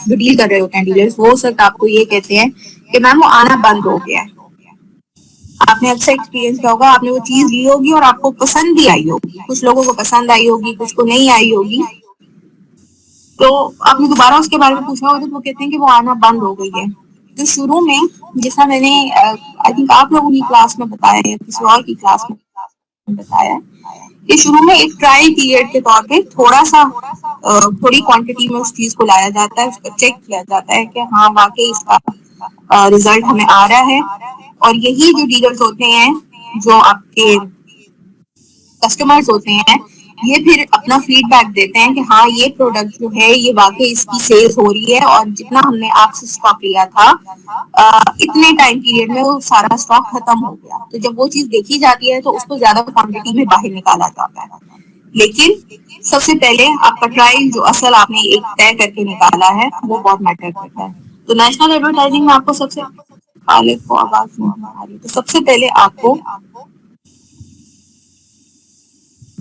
جو ڈیل کر رہے ہوتے ہیں ڈیلرز, وہ سب آپ کو یہ کہتے ہیں کہ میم وہ آنا بند ہو گیا ہے. آپ نے اکثر ایکسپیرینس کیا ہوگا, آپ نے وہ چیز لی ہوگی اور آپ کو پسند بھی آئی ہوگی, کچھ لوگوں کو پسند آئی ہوگی, کچھ کو نہیں آئی ہوگی, تو آپ نے دوبارہ اس کے بارے میں پوچھا ہوگا تو وہ کہتے ہیں کہ وہ آنا بند ہو گئی ہے. تو شروع میں جیسا میں نے آئی تھنک آپ لوگوں کی کلاس میں بتایا یا کسی اور کی کلاس میں بتایا کہ شروع میں ایک ٹرائل پیریڈ کے طور پہ تھوڑا سا تھوڑی کوانٹٹی میں اس چیز کو لایا جاتا ہے, اس کو چیک کیا جاتا ہے کہ ہاں واقعی اس کا ریزلٹ ہمیں آ رہا ہے. اور یہی جو ڈیلرز ہوتے ہیں جو آپ کے کسٹمرز ہوتے ہیں, یہ پھر اپنا فیڈ بیک دیتے ہیں کہ ہاں یہ پروڈکٹ جو ہے یہ واقعی اس کی سیلز ہو رہی ہے, اور جتنا ہم نے آپ سے اسٹاک لیا تھا اتنے ٹائم پیریڈ میں وہ سارا اسٹاک ختم ہو گیا. تو جب وہ چیز دیکھی جاتی ہے تو اس کو زیادہ کوانٹٹی میں باہر نکالا جاتا ہے. لیکن سب سے پہلے آپ کا ٹرائل جو اصل آپ نے ایک طے کر کے نکالا ہے وہ بہت میٹر کرتا ہے. تو نیشنل ایڈورٹائزنگ میں آپ کو سب سے خالق کو آواز نہیں آ رہی, تو سب سے پہلے آپ کو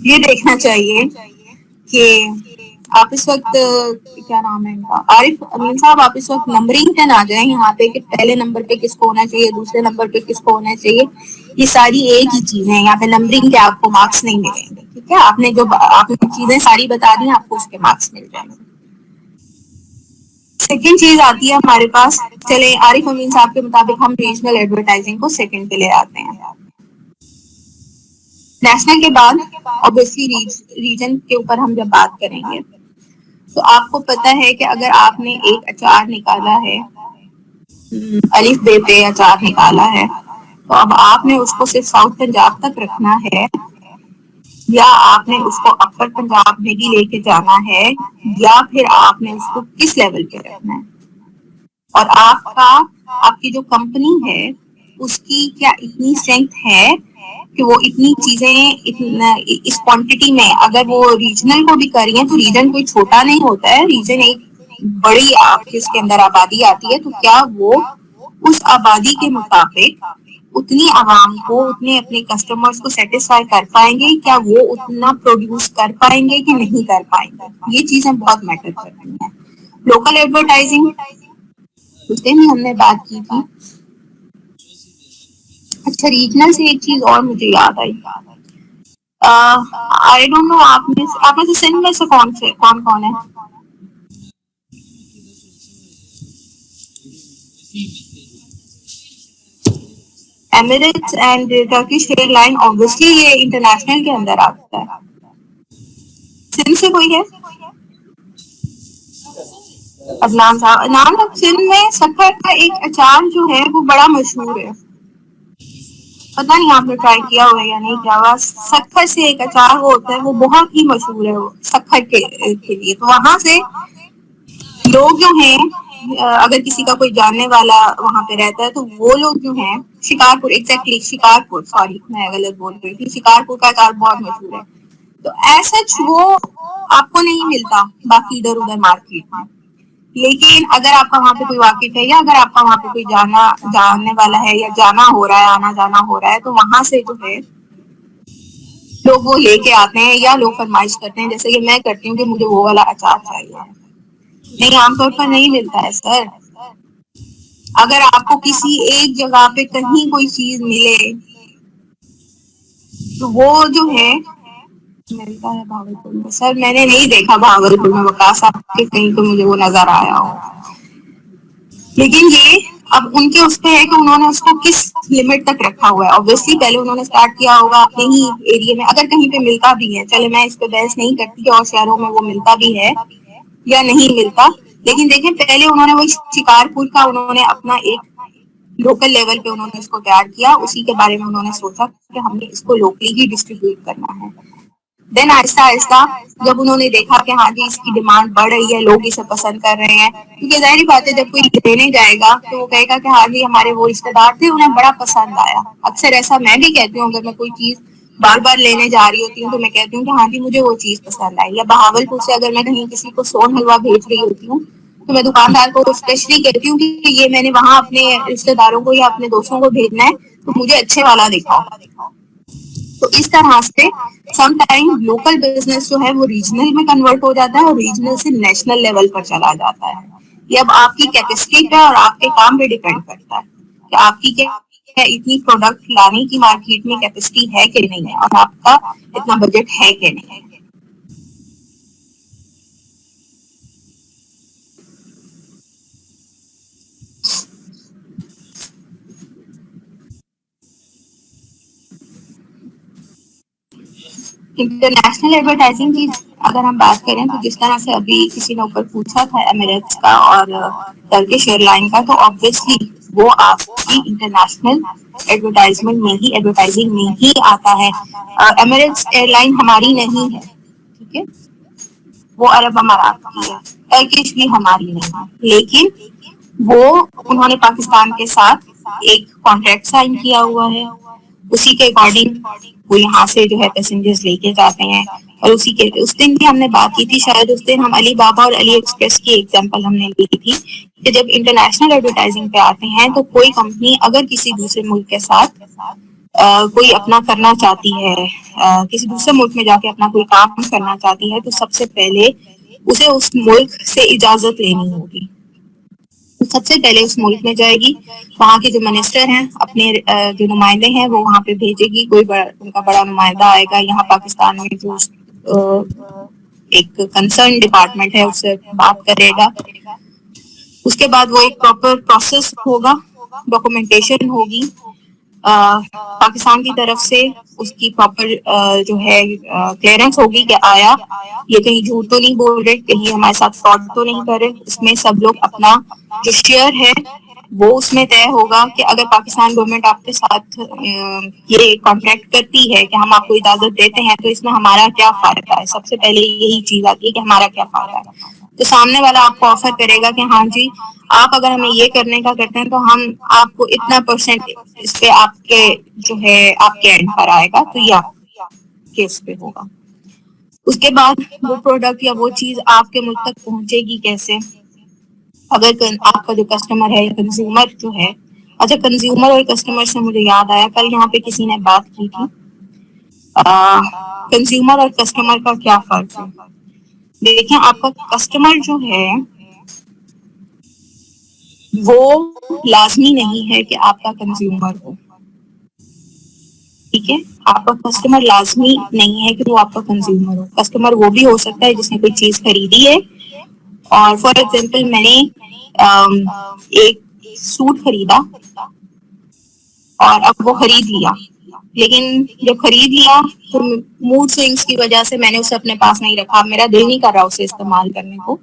یہ دیکھنا چاہیے کہ آپ اس وقت کیا نام ہے ان کا, عارف امین صاحب, آپ اس وقت نمبرنگ پہ نہ جائیں یہاں پہ کہ پہلے نمبر پہ کس کو ہونا چاہیے, دوسرے نمبر پہ کس کو ہونا چاہیے. یہ ساری ایک ہی چیز ہے, یہاں پہ نمبرنگ کے آپ کو مارکس نہیں ملیں گے. ٹھیک ہے, آپ نے جو آپ نے چیزیں ساری بتا دی آپ کو اس کے مارکس مل جائیں گے. سیکنڈ چیز آتی ہے ہمارے پاس, چلے عارف امین صاحب کے مطابق ہم ریجنل ایڈورٹائزنگ کو سیکنڈ پہ لے آتے ہیں. نیشنل کے بعد اوبیسلی ریجن کے اوپر ہم جب بات کریں گے تو آپ کو پتا ہے کہ اگر آپ نے ایک اچار نکالا ہے, الف بے پہ اچار نکالا ہے, تو اب آپ نے اس کو صرف ساؤتھ پنجاب تک رکھنا ہے, یا آپ نے اس کو اپر پنجاب میں بھی لے کے جانا ہے, یا پھر آپ نے اس کو کس لیول پہ رکھنا ہے. اور آپ کی جو کمپنی ہے اس کی کیا اتنی اسٹرینتھ ہے کہ وہ اتنی چیزیں اس کوانٹٹی میں, اگر وہ ریجنل کو بھی کری ہیں تو ریجن کوئی چھوٹا نہیں ہوتا ہے, ریجن ایک بڑی آپ کی اس کے اندر آبادی آتی ہے, تو کیا وہ اس آبادی کے مطابق اتنی عوام کو, اتنے اپنے کسٹمرز کو سیٹسفائی کر پائیں گے, کیا وہ اتنا پروڈیوس کر پائیں گے کہ نہیں کر پائیں گے. یہ چیزیں بہت میٹر کرتی ہیں. لوکل ایڈورٹائزنگ اس دن ہم نے بات کی تھی. اچھا, ریجنل سے ایک چیز اور مجھے یاد آئی, آئی ڈونٹ نو آپ میں سے سندھ میں سے کون ہے ایمریٹس اینڈ ٹرکش ایئر لائن, obviously یہ انٹرنیشنل کے اندر آتا ہے. سندھ سے کوئی ہے؟ عدنان صاحب، نام سندھ میں سکر کا ایک اچار جو ہے وہ بڑا مشہور ہے. پتہ نہیں آپ نے ٹرائی کیا ہوگا یا نہیں کیا ہوا. سکر سے ایک اچار وہ ہوتا ہے وہ بہت ہی مشہور ہے وہ سکر کے لیے. تو وہاں سے لوگ جو ہیں اگر کسی کا کوئی جاننے والا وہاں پہ رہتا ہے تو وہ لوگ جو ہیں شکارپور، ایگزیکٹلی شکارپور، سوری میں غلط بول رہی تھی، شکارپور کا اچار بہت مشہور ہے. تو ایسا وہ آپ کو نہیں ملتا باقی ادھر ادھر مارکیٹ میں. لیکن اگر آپ کا وہاں پہ کوئی واقف ہے یا اگر آپ کا وہاں پہ کوئی جاننے والا ہے یا جانا ہو رہا ہے، آنا جانا ہو رہا ہے، تو وہاں سے جو ہے لوگ وہ لے کے آتے ہیں یا لوگ فرمائش کرتے ہیں، جیسے کہ میں کرتی ہوں کہ مجھے وہ والا اچار چاہیے. نہیں، عام طور پر نہیں ملتا ہے سر. اگر آپ کو کسی ایک جگہ پہ کہیں کوئی چیز ملے تو وہ جو ہے ملتا ہے بھاگلپور میں. سر میں نے نہیں دیکھا بھاگلپور میں وکاس آپ کے کہیں تو مجھے وہ نظر آیا ہو. لیکن یہ اب ان کے اس پہ ہے کہ انہوں نے اس کو کس لمٹ تک رکھا ہوا ہے. obviously پہلے انہوں نے اسٹارٹ کیا ہوگا اپنے ہی ایریے میں، اگر کہیں پہ ملتا بھی ہے، چلے میں اس پہ بحث نہیں کرتی کہ اور شہروں میں وہ ملتا بھی ہے یا نہیں ملتا، لیکن دیکھیں پہلے انہوں نے وہ شکارپور کا انہوں نے اپنا ایک لوکل لیول پہ انہوں نے اس کو تیار کیا، اسی کے بارے میں انہوں نے سوچا کہ ہم نے اس کو لوکلی ہی ڈسٹریبیوٹ کرنا ہے. دین آہستہ آہستہ جب انہوں نے دیکھا کہ ہاں جی اس کی ڈیمانڈ بڑھ رہی ہے، لوگ اسے پسند کر رہے ہیں، کیونکہ ظاہری بات ہے جب کوئی لینے جائے گا تو وہ کہے گا کہ ہاں جی ہمارے وہ رشتے دار تھے انہیں بڑا پسند آیا. اکثر ایسا میں بھی کہتی ہوں، اگر میں کوئی چیز بار بار لینے جا رہی ہوتی ہوں تو میں کہتی ہوں کہ ہاں جی مجھے وہ چیز پسند آئی. یا بہاولپور سے اگر میں کہیں کسی کو سون حلوہ بھیج رہی ہوتی ہوں تو میں دکاندار کو اسپیشلی کہتی ہوں کہ یہ میں نے وہاں اپنے رشتے داروں کو یا اپنے دوستوں کو بھیجنا ہے تو مجھے اچھے والا دکھاؤ. تو اس طرح سے سم ٹائم لوکل بزنس جو ہے وہ ریجنل میں کنورٹ ہو جاتا ہے اور ریجنل سے نیشنل لیول پر چلا جاتا ہے. یہ اب آپ کی کیپیسٹی پہ اور آپ کے کام پہ ڈیپینڈ کرتا ہے کہ آپ کی کیا اتنی پروڈکٹ لانے کی مارکیٹ میں کیپیسٹی ہے کہ نہیں ہے اور آپ کا اتنا بجٹ ہے کہ نہیں. انٹرنیشنل ایڈورٹائزنگ کی اگر ہم بات کریں تو جس طرح سے ابھی کسی نے اوپر پوچھا تھا ایمریٹس کا اور ٹرکش ایئر لائن کا، تو آبویسلی وہ آپ کی انٹرنیشنل ایڈورٹائزنگ میں ہی آتا ہے. ایمریٹس ایئر لائن ہماری نہیں ہے، ٹھیک ہے، وہ عرب امارات کی ہے. ٹرکش بھی ہماری نہیں ہے، لیکن وہ انہوں نے پاکستان کے ساتھ ایک کانٹریکٹ سائن کیا ہوا ہے. اسی کے اکارڈنگ وہ یہاں سے جو ہے پیسنجرز لے کے جاتے ہیں. اور اسی کے اس دن بھی ہم نے بات کی تھی، شاید اس دن ہم علی بابا اور علی ایکسپریس کی ایگزامپل ہم نے لی تھی کہ جب انٹرنیشنل ایڈورٹائزنگ پہ آتے ہیں تو کوئی کمپنی اگر کسی دوسرے ملک کے ساتھ کوئی اپنا کرنا چاہتی ہے، کسی دوسرے ملک میں جا کے اپنا کوئی کام کرنا چاہتی ہے، تو سب سے پہلے اسے اس ملک سے اجازت لینی ہوگی. سب سے پہلے اس ملک میں جائے گی، وہاں کے جو منسٹر ہیں اپنے جو نمائندے ہیں وہ وہاں پہ بھیجے گی، کوئی ان کا بڑا نمائندہ آئے گا یہاں پاکستان میں جو ایک کنسرن ڈپارٹمنٹ ہے اس سے بات کرے گا. اس کے بعد وہ ایک پراپر پروسیس ہوگا، ڈاکومنٹیشن ہوگی پاکستان کی طرف سے، اس کی پراپر جو ہے کلیئرنس ہوگی کہ آیا یہ کہیں جھوٹ تو نہیں بول رہے، کہیں ہمارے ساتھ فراڈ تو نہیں کر رہے. اس میں سب لوگ اپنا جو شیئر ہے وہ اس میں طے ہوگا کہ اگر پاکستان گورنمنٹ آپ کے ساتھ یہ کانٹریکٹ کرتی ہے کہ ہم آپ کو اجازت دیتے ہیں تو اس میں ہمارا کیا فائدہ ہے. سب سے پہلے یہی چیز آتی ہے کہ ہمارا کیا فائدہ ہے. تو سامنے والا آپ کو آفر کرے گا کہ ہاں جی آپ اگر ہمیں یہ کرنے کا کرتے ہیں تو ہم آپ کو اتنا پرسینٹ اس پہ آپ کے جو ہے آپ کے اینڈ پر آئے گا، تو یہ آپ کے اس پہ ہوگا. اس کے بعد وہ پروڈکٹ یا وہ چیز آپ کے ملک تک پہنچے گی کیسے؟ اگر آپ کا جو کسٹمر ہے یا کنزیومر جو ہے، اچھا کنزیومر اور کسٹمر سے مجھے یاد آیا، کل یہاں پہ کسی نے بات کی تھی کنزیومر اور کسٹمر کا کیا فرق ہے. دیکھیں آپ کا کسٹمر جو ہے وہ لازمی نہیں ہے کہ آپ کا کنزیومر ہو، ٹھیک ہے، آپ کا کسٹمر لازمی نہیں ہے کہ وہ آپ کا کنزیومر ہو. کسٹمر وہ بھی ہو سکتا ہے جس نے کوئی چیز خریدی ہے، اور فار ایگزامپل میں نے ایک سوٹ خریدا اور اب وہ خرید لیا، لیکن جب خرید لیا تو موڈ سوئنگس کی وجہ سے میں نے اسے اپنے پاس نہیں رکھا، میرا دل نہیں کر رہا اسے استعمال کرنے کو،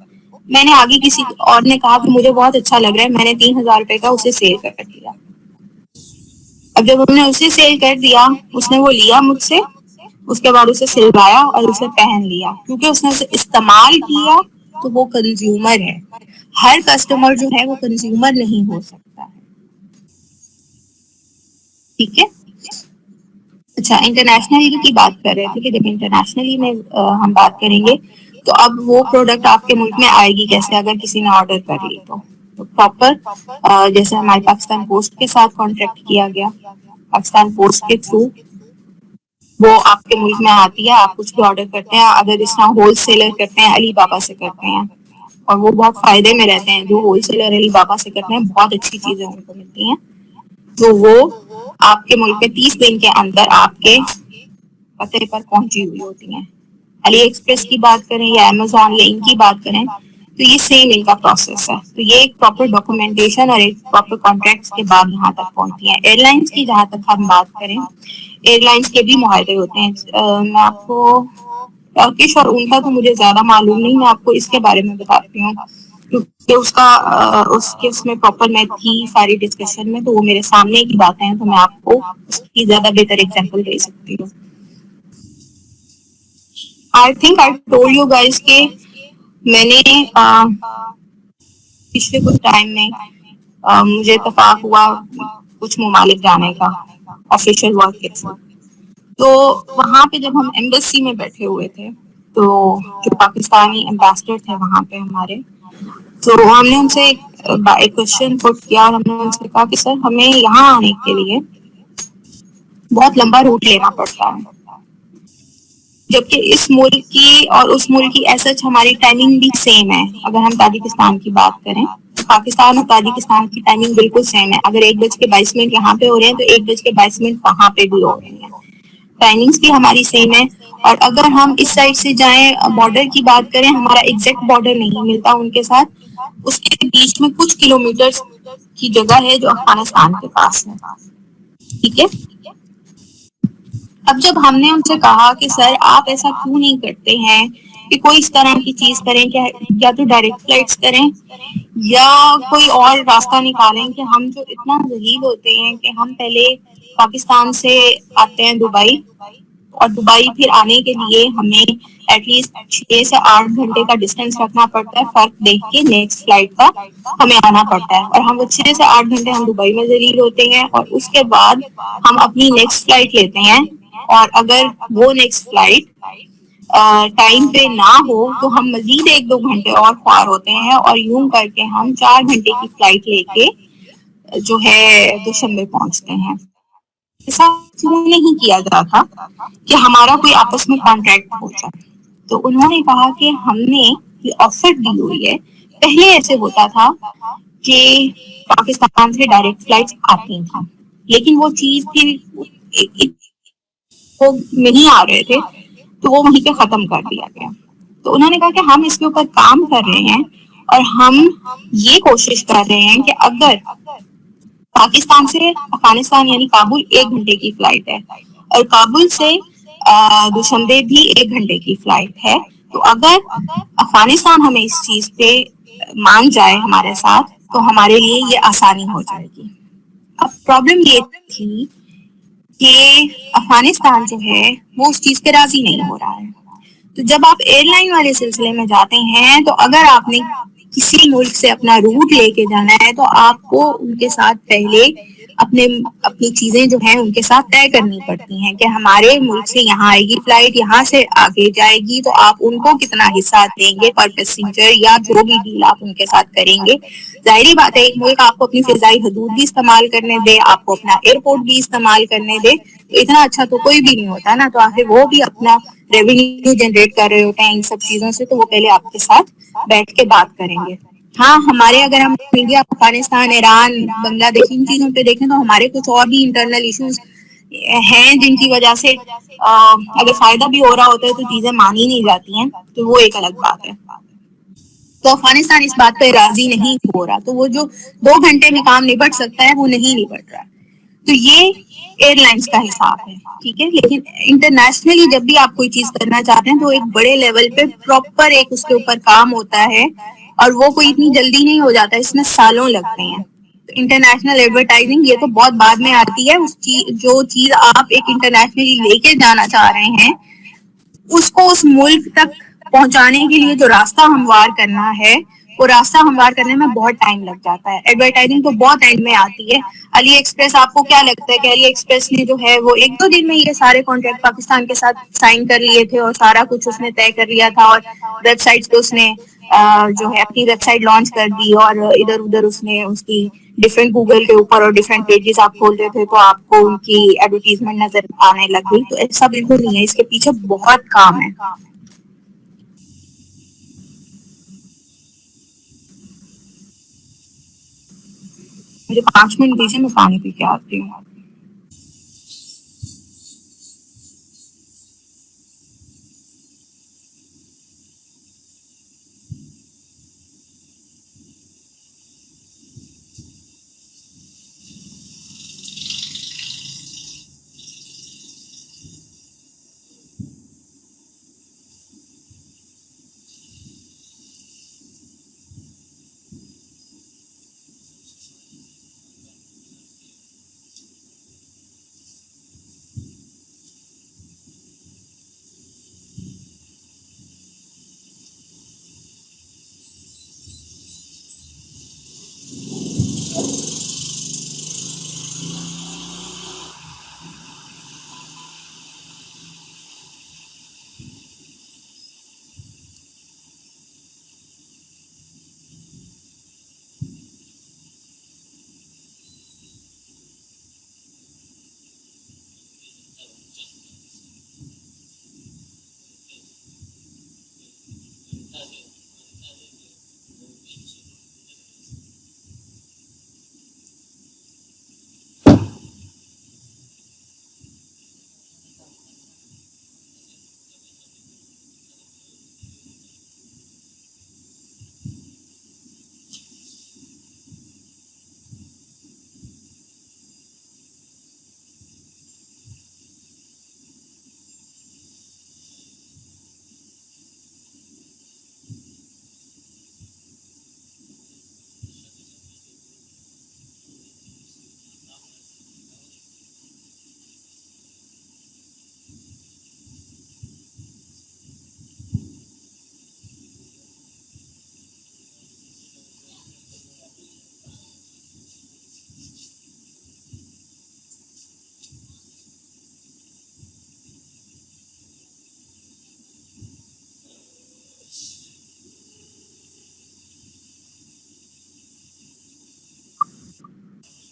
میں نے آگے کسی اور نے کہا کہ مجھے بہت اچھا لگ رہا ہے, میں نے 3,000 روپے کا اسے سیل کر دیا. اب جب ہم نے اسے سیل کر دیا, اس نے وہ لیا مجھ سے, اس کے بعد اسے سلوایا اور اسے پہن لیا. کیونکہ اس نے اسے استعمال کیا تو وہ کنزیومر ہے. ہر کسٹمر جو ہے وہ کنزیومر نہیں ہو سکتا ہے. ٹھیک ہے. اچھا, انٹرنیشنلی کی بات کر رہے تھے کہ جب انٹرنیشنلی میں ہم بات کریں گے تو اب وہ پروڈکٹ آپ کے ملک میں آئے گی کیسے اگر کسی نے آرڈر کر لی تو پراپر جیسے ہمارے پاکستان پوسٹ کے ساتھ کانٹریکٹ کیا گیا, پاکستان پوسٹ کے تھرو وہ آپ کے ملک میں آتی ہے. آپ کچھ بھی آرڈر کرتے ہیں, اگر اس طرح ہول سیلر کرتے ہیں علی بابا سے کرتے ہیں اور وہ بہت فائدے میں رہتے ہیں, جو ہول سیلر علی بابا سے کرتے ہیں بہت اچھی چیزیں ان کو ملتی ہیں, تو وہ آپ کے ملک میں 30 دن کے اندر آپ کے پتے پر پہنچی ہوئی ہوتی ہیں. علی ایکسپریس کی بات کریں یا امیزون یا ان کی بات کریں تو یہ سیم ان کا پروسیس ہے. تو یہ ایک پراپر ڈاکومنٹیشن اور ایک پراپر کانٹریکٹس کے بعد یہاں تک پہنچتی ہیں. ایئر لائنس کی جہاں تک ہم بات کریں, ایئر لائنس کے بھی معاہدے ہوتے ہیں. میں آپ کو ٹرکش اور ان کا تو مجھے زیادہ معلوم نہیں, میں آپ کو اس کے بارے میں بتاتی ہوں کیونکہ اس میں پراپر میں تھی ساری ڈسکشن میں, تو وہ میرے سامنے کی باتیں ہیں تو میں آپ کو اس کی زیادہ بہتر ایگزامپل دے سکتی ہوں. I think I told you guys کہ میں نے پچھلے کچھ ٹائم میں مجھے اتفاق ہوا کچھ ممالک جانے کا آفیشیل ورک کے تھرو. تو وہاں پہ جب ہم ایمبیسی میں بیٹھے ہوئے تھے تو جو پاکستانی امبیسڈر تھے وہاں پہ ہمارے, تو ہم نے ان سے ایک کوشچن پٹ کیا اور ہم نے ان سے کہا کہ سر ہمیں یہاں آنے کے لیے بہت لمبا روٹ لینا پڑتا ہے, جبکہ اس ملک کی اور اس ملک کی ایسٹ ہماری ٹائمنگ بھی سیم ہے. اگر ہم تاجکستان کی بات کریں, پاکستان اور تاجکستان کی ٹائمنگ بالکل سیم ہے. اگر 1:22 یہاں پہ ہو رہے ہیں تو 1:22 وہاں پہ بھی ہو رہے ہیں. ٹائمنگس بھی ہماری سیم ہے. اور اگر ہم اس سائڈ سے جائیں بارڈر کی بات کریں, ہمارا ایگزیکٹ بارڈر نہیں ملتا ان کے ساتھ, اس کے بیچ میں کچھ کلومیٹر کی جگہ ہے جو افغانستان کے پاس ہے. ٹھیک ہے. اب جب ہم نے ان سے کہا کہ سر آپ ایسا کیوں نہیں کرتے ہیں کہ کوئی اس طرح کی چیز کریں کہ یا تو ڈائریکٹ فلائٹس کریں یا کوئی اور راستہ نکالیں, کہ ہم جو اتنا ذلیل ہوتے ہیں کہ ہم پہلے پاکستان سے آتے ہیں دبئی, اور دبئی پھر آنے کے لیے ہمیں ایٹ لیسٹ 6 سے 8 گھنٹے کا ڈسٹینس رکھنا پڑتا ہے, فرق دیکھ کے نیکسٹ فلائٹ کا ہمیں آنا پڑتا ہے. اور ہم وہ 6 سے 8 گھنٹے ہم دبئی میں ذلیل ہوتے ہیں, اور اس کے بعد ہم اپنی نیکسٹ فلائٹ لیتے ہیں, اور اگر وہ نیکسٹ فلائٹ ٹائم پہ نہ ہو تو ہم مزید 1-2 گھنٹے اور خوار ہوتے ہیں, اور یوں کر کے ہم 4 گھنٹے کی فلائٹ لے کے جو ہے دوشنبے پہنچتے ہیں. ایسا کیوں نہیں کیا جاتا کہ ہمارا کوئی آپس میں کانٹریکٹ ہو جائے؟ تو انہوں نے کہا کہ ہم نے یہ آفر دی ہوئی ہے. پہلے ایسے ہوتا تھا کہ پاکستان سے ڈائریکٹ فلائٹس آتی تھیں, لیکن وہ چیز پھر وہ نہیں آ رہے تھے تو وہ وہیں پہ ختم کر دیا گیا. تو انہوں نے کہا کہ ہم اس کے اوپر کام کر رہے ہیں, اور ہم یہ کوشش کر رہے ہیں کہ اگر پاکستان سے افغانستان یعنی کابل 1 گھنٹے کی فلائٹ ہے, اور کابل سے دوشنبے بھی 1 گھنٹے کی فلائٹ ہے, تو اگر افغانستان ہمیں اس چیز پہ مان جائے ہمارے ساتھ تو ہمارے لیے یہ آسانی ہو جائے گی. اب پرابلم یہ تھی کہ افغانستان جو ہے وہ اس چیز پہ راضی نہیں ہو رہا ہے. تو جب آپ ایئر لائن والے سلسلے میں جاتے ہیں تو اگر آپ نے کسی ملک سے اپنا روٹ لے کے جانا ہے تو آپ کو ان کے ساتھ پہلے اپنی چیزیں جو ہیں ان کے ساتھ طے کرنی پڑتی ہیں کہ ہمارے ملک سے یہاں آئے گی فلائٹ, یہاں سے آگے جائے گی تو آپ ان کو کتنا حصہ دیں گے پر پیسنجر, یا جو بھی ڈیل آپ ان کے ساتھ کریں گے. ظاہری بات ہے ایک ملک آپ کو اپنی فضائی حدود بھی استعمال کرنے دے, آپ کو اپنا ایئرپورٹ بھی استعمال کرنے دے, تو اتنا اچھا تو کوئی بھی نہیں ہوتا نا. تو آخر وہ بھی اپنا ریونیو جنریٹ کر رہے ہوتے ہیں ان سب چیزوں سے, تو وہ پہلے آپ کے ساتھ بیٹھ کے بات کریں گے. ہاں ہمارے اگر ہم انڈیا, افغانستان, ایران, بنگلہ دیش ان چیزوں پہ دیکھیں تو ہمارے کچھ اور بھی انٹرنل ایشوز ہیں جن کی وجہ سے اگر فائدہ بھی ہو رہا ہوتا ہے تو چیزیں مانی نہیں جاتی ہیں, تو وہ ایک الگ بات ہے. تو افغانستان اس بات پہ راضی نہیں ہو رہا, تو وہ جو 2 گھنٹے میں کام نبٹ سکتا ہے وہ نہیں نبٹ رہا. تو یہ ایئر لائنس کا حساب ہے. ٹھیک ہے. لیکن انٹرنیشنلی جب بھی آپ کوئی چیز کرنا چاہتے ہیں تو ایک بڑے لیول پہ پراپر ایک اس کے اوپر کام ہوتا ہے, اور وہ کوئی اتنی جلدی نہیں ہو جاتا, اس میں سالوں لگتے ہیں. انٹرنیشنل ایڈورٹائزنگ یہ تو بہت بعد میں آتی ہے. جو چیز آپ ایک انٹرنیشنلی لے کے جانا چاہ رہے ہیں اس کو اس ملک تک پہنچانے کے لیے جو راستہ ہموار کرنا ہے وہ راستہ ہموار کرنے میں بہت ٹائم لگ جاتا ہے. ایڈورٹائزنگ تو بہت اینڈ میں آتی ہے. علی ایکسپریس, آپ کو کیا لگتا ہے کہ علی ایکسپریس نے جو ہے وہ 1-2 دن میں یہ سارے کانٹریکٹ پاکستان کے ساتھ سائن کر لیے تھے اور سارا کچھ اس نے طے کر لیا تھا, اور ویب سائٹس پہ اس نے جو ہے اپنی ویب سائٹ لانچ کر دی, اور ادھر ادھر اس نے اس کی ڈفرینٹ گوگل کے اوپر اور ڈفرینٹ پیجز آپ کھولتے تھے تو آپ کو ان کی ایڈورٹیزمنٹ نظر آنے لگ گئی. تو ایسا بالکل نہیں ہے, اس کے پیچھے بہت کام ہے. مجھے 5 منٹ دیجیے, میں پانی پی کے آتی ہوں.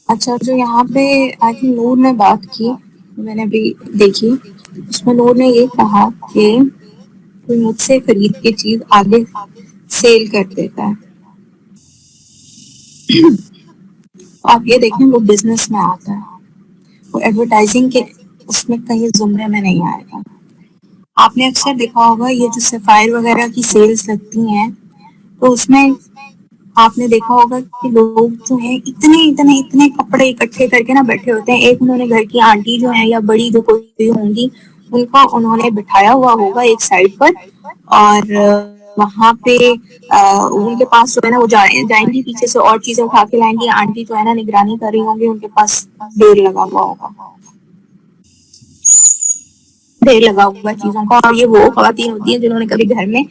اچھا, جو یہاں پہ آئی تھنک نور نے بات کی, میں نے بھی دیکھی, اس میں نور نے یہ کہا کہ کوئی مجھ سے خرید کے چیز آگے سیل کر دیتا ہے. آپ یہ دیکھیں وہ بزنس میں آتا ہے, وہ ایڈورٹائزنگ کے اس میں کہیں زمرے میں نہیں آئے گا. آپ نے اکثر دیکھا ہوگا یہ جو سفائر وغیرہ کی سیلز لگتی ہیں تو اس میں آپ نے دیکھا ہوگا کہ لوگ جو ہیں اتنے کپڑے اکٹھے کر کے نا بیٹھے ہوتے ہیں. ایک انہوں نے گھر کی آنٹی جو ہیں یا بڑی جو کوئی ہوں گی ان کو انہوں نے بٹھایا ہوا ہوگا ایک سائڈ پر, اور وہاں پہ ان کے پاس جو ہے نا وہ جائیں گی پیچھے سے اور چیزیں اٹھا کے لائیں گی. آنٹی جو ہے نا نگرانی کر رہی ہوں گی, ان کے پاس ڈھیر لگا ہوا چیزوں کا. اور یہ وہ خواتین ہوتی ہیں جنہوں نے کبھی گھر میں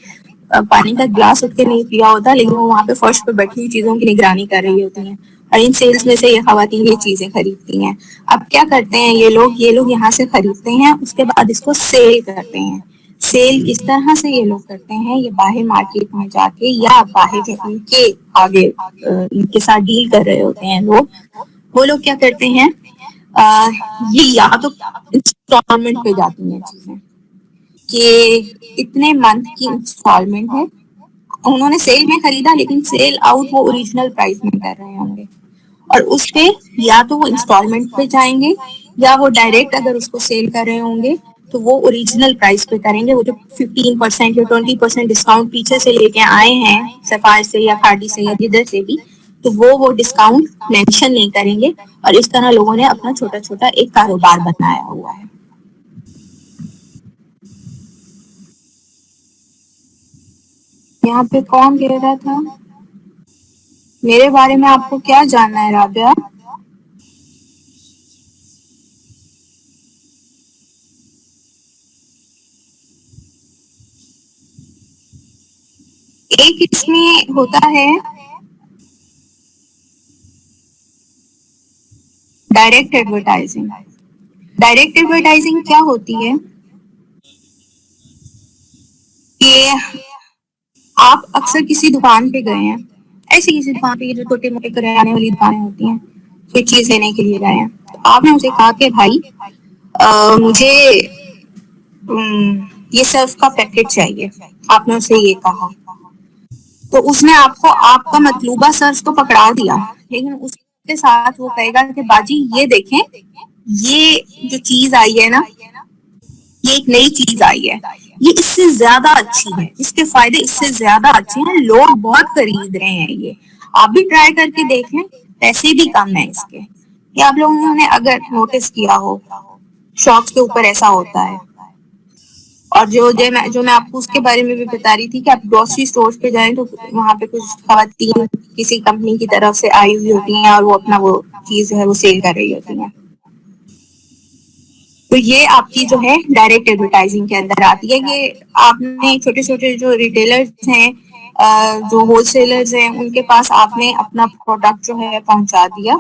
پانی کا گلاس اٹھ کے نہیں پیا ہوتا, لیکن وہ وہاں پہ فرش پہ بیٹھی ہوئی چیزوں کی نگرانی کر رہی ہوتی ہیں, اور ان سیلز میں سے یہ خواتین یہ چیزیں خریدتی ہیں. اب کیا کرتے ہیں یہ لوگ یہاں سے خریدتے ہیں, اس کے بعد اس کو سیل کرتے ہیں. سیل کس طرح سے یہ لوگ کرتے ہیں, یہ باہر مارکیٹ میں جا کے یا باہر جو ان کے آگے ان کے ساتھ ڈیل کر رہے ہوتے ہیں لوگ, وہ لوگ کیا کرتے ہیں, یہ یا تو انسٹالمنٹ پہ جاتی ہیں چیزیں کہ اتنے منتھ کی انسٹالمنٹ ہے. انہوں نے سیل میں خریدا لیکن سیل آؤٹ وہ اوریجنل پرائس میں کر رہے ہوں گے, اور اس پہ یا تو وہ انسٹالمنٹ پہ جائیں گے یا وہ ڈائریکٹ اگر اس کو سیل کر رہے ہوں گے تو وہ اوریجنل پرائس پہ کریں گے. وہ جو 15% یا 20% ڈسکاؤنٹ پیچھے سے لے کے آئے ہیں سفار سے یا کھاڑی سے یا جدھر سے بھی, تو وہ ڈسکاؤنٹ مینشن نہیں کریں گے, اور اس طرح لوگوں نے اپنا چھوٹا چھوٹا ایک کاروبار بنایا ہوا ہے. یہاں پہ کون کہہ رہا تھا میرے بارے میں آپ کو کیا جاننا ہے رابعہ؟ ایک اس میں ہوتا ہے ڈائریکٹ ایڈورٹائزنگ. ڈائریکٹ ایڈورٹائزنگ کیا ہوتی ہے کہ آپ اکثر کسی دکان پہ گئے ہیں، ایسی کسی دکان پہ جو چھوٹے موٹے کرانے والی دکانیں ہوتی ہیں، کوئی چیز لینے کے لیے گئے ہیں، تو آپ نے اسے کہا کہ بھائی مجھے یہ سرف کا پیکٹ چاہیے. آپ نے اسے یہ کہا تو اس نے آپ کو آپ کا مطلوبہ سرف تو پکڑا دیا، لیکن اس کے ساتھ وہ کہے گا کہ باجی یہ دیکھیں، یہ جو چیز آئی ہے نا، یہ ایک نئی چیز آئی ہے، یہ اس سے زیادہ اچھی ہے، اس کے فائدے اس سے زیادہ اچھے ہیں، لوگ بہت خرید رہے ہیں، یہ آپ بھی ٹرائی کر کے دیکھ لیں، پیسے بھی کم ہیں اس کے. یہ آپ لوگوں نے اگر نوٹس کیا ہو شاپس کے اوپر ایسا ہوتا ہے. اور جو میں آپ کو اس کے بارے میں بھی بتا رہی تھی کہ آپ گروسری اسٹور پہ جائیں تو وہاں پہ کچھ خواتین کسی کمپنی کی طرف سے آئی ہوئی ہوتی ہیں اور وہ اپنا وہ چیز جو ہے وہ سیل کر رہی ہوتی ہیں. تو یہ آپ کی جو ہے ڈائریکٹ ایڈورٹائزنگ کے اندر آتی ہے کہ آپ نے چھوٹے چھوٹے جو ریٹیلرز ہیں، جو ہول سیلرز ہیں، ان کے پاس آپ نے اپنا پروڈکٹ جو ہے پہنچا دیا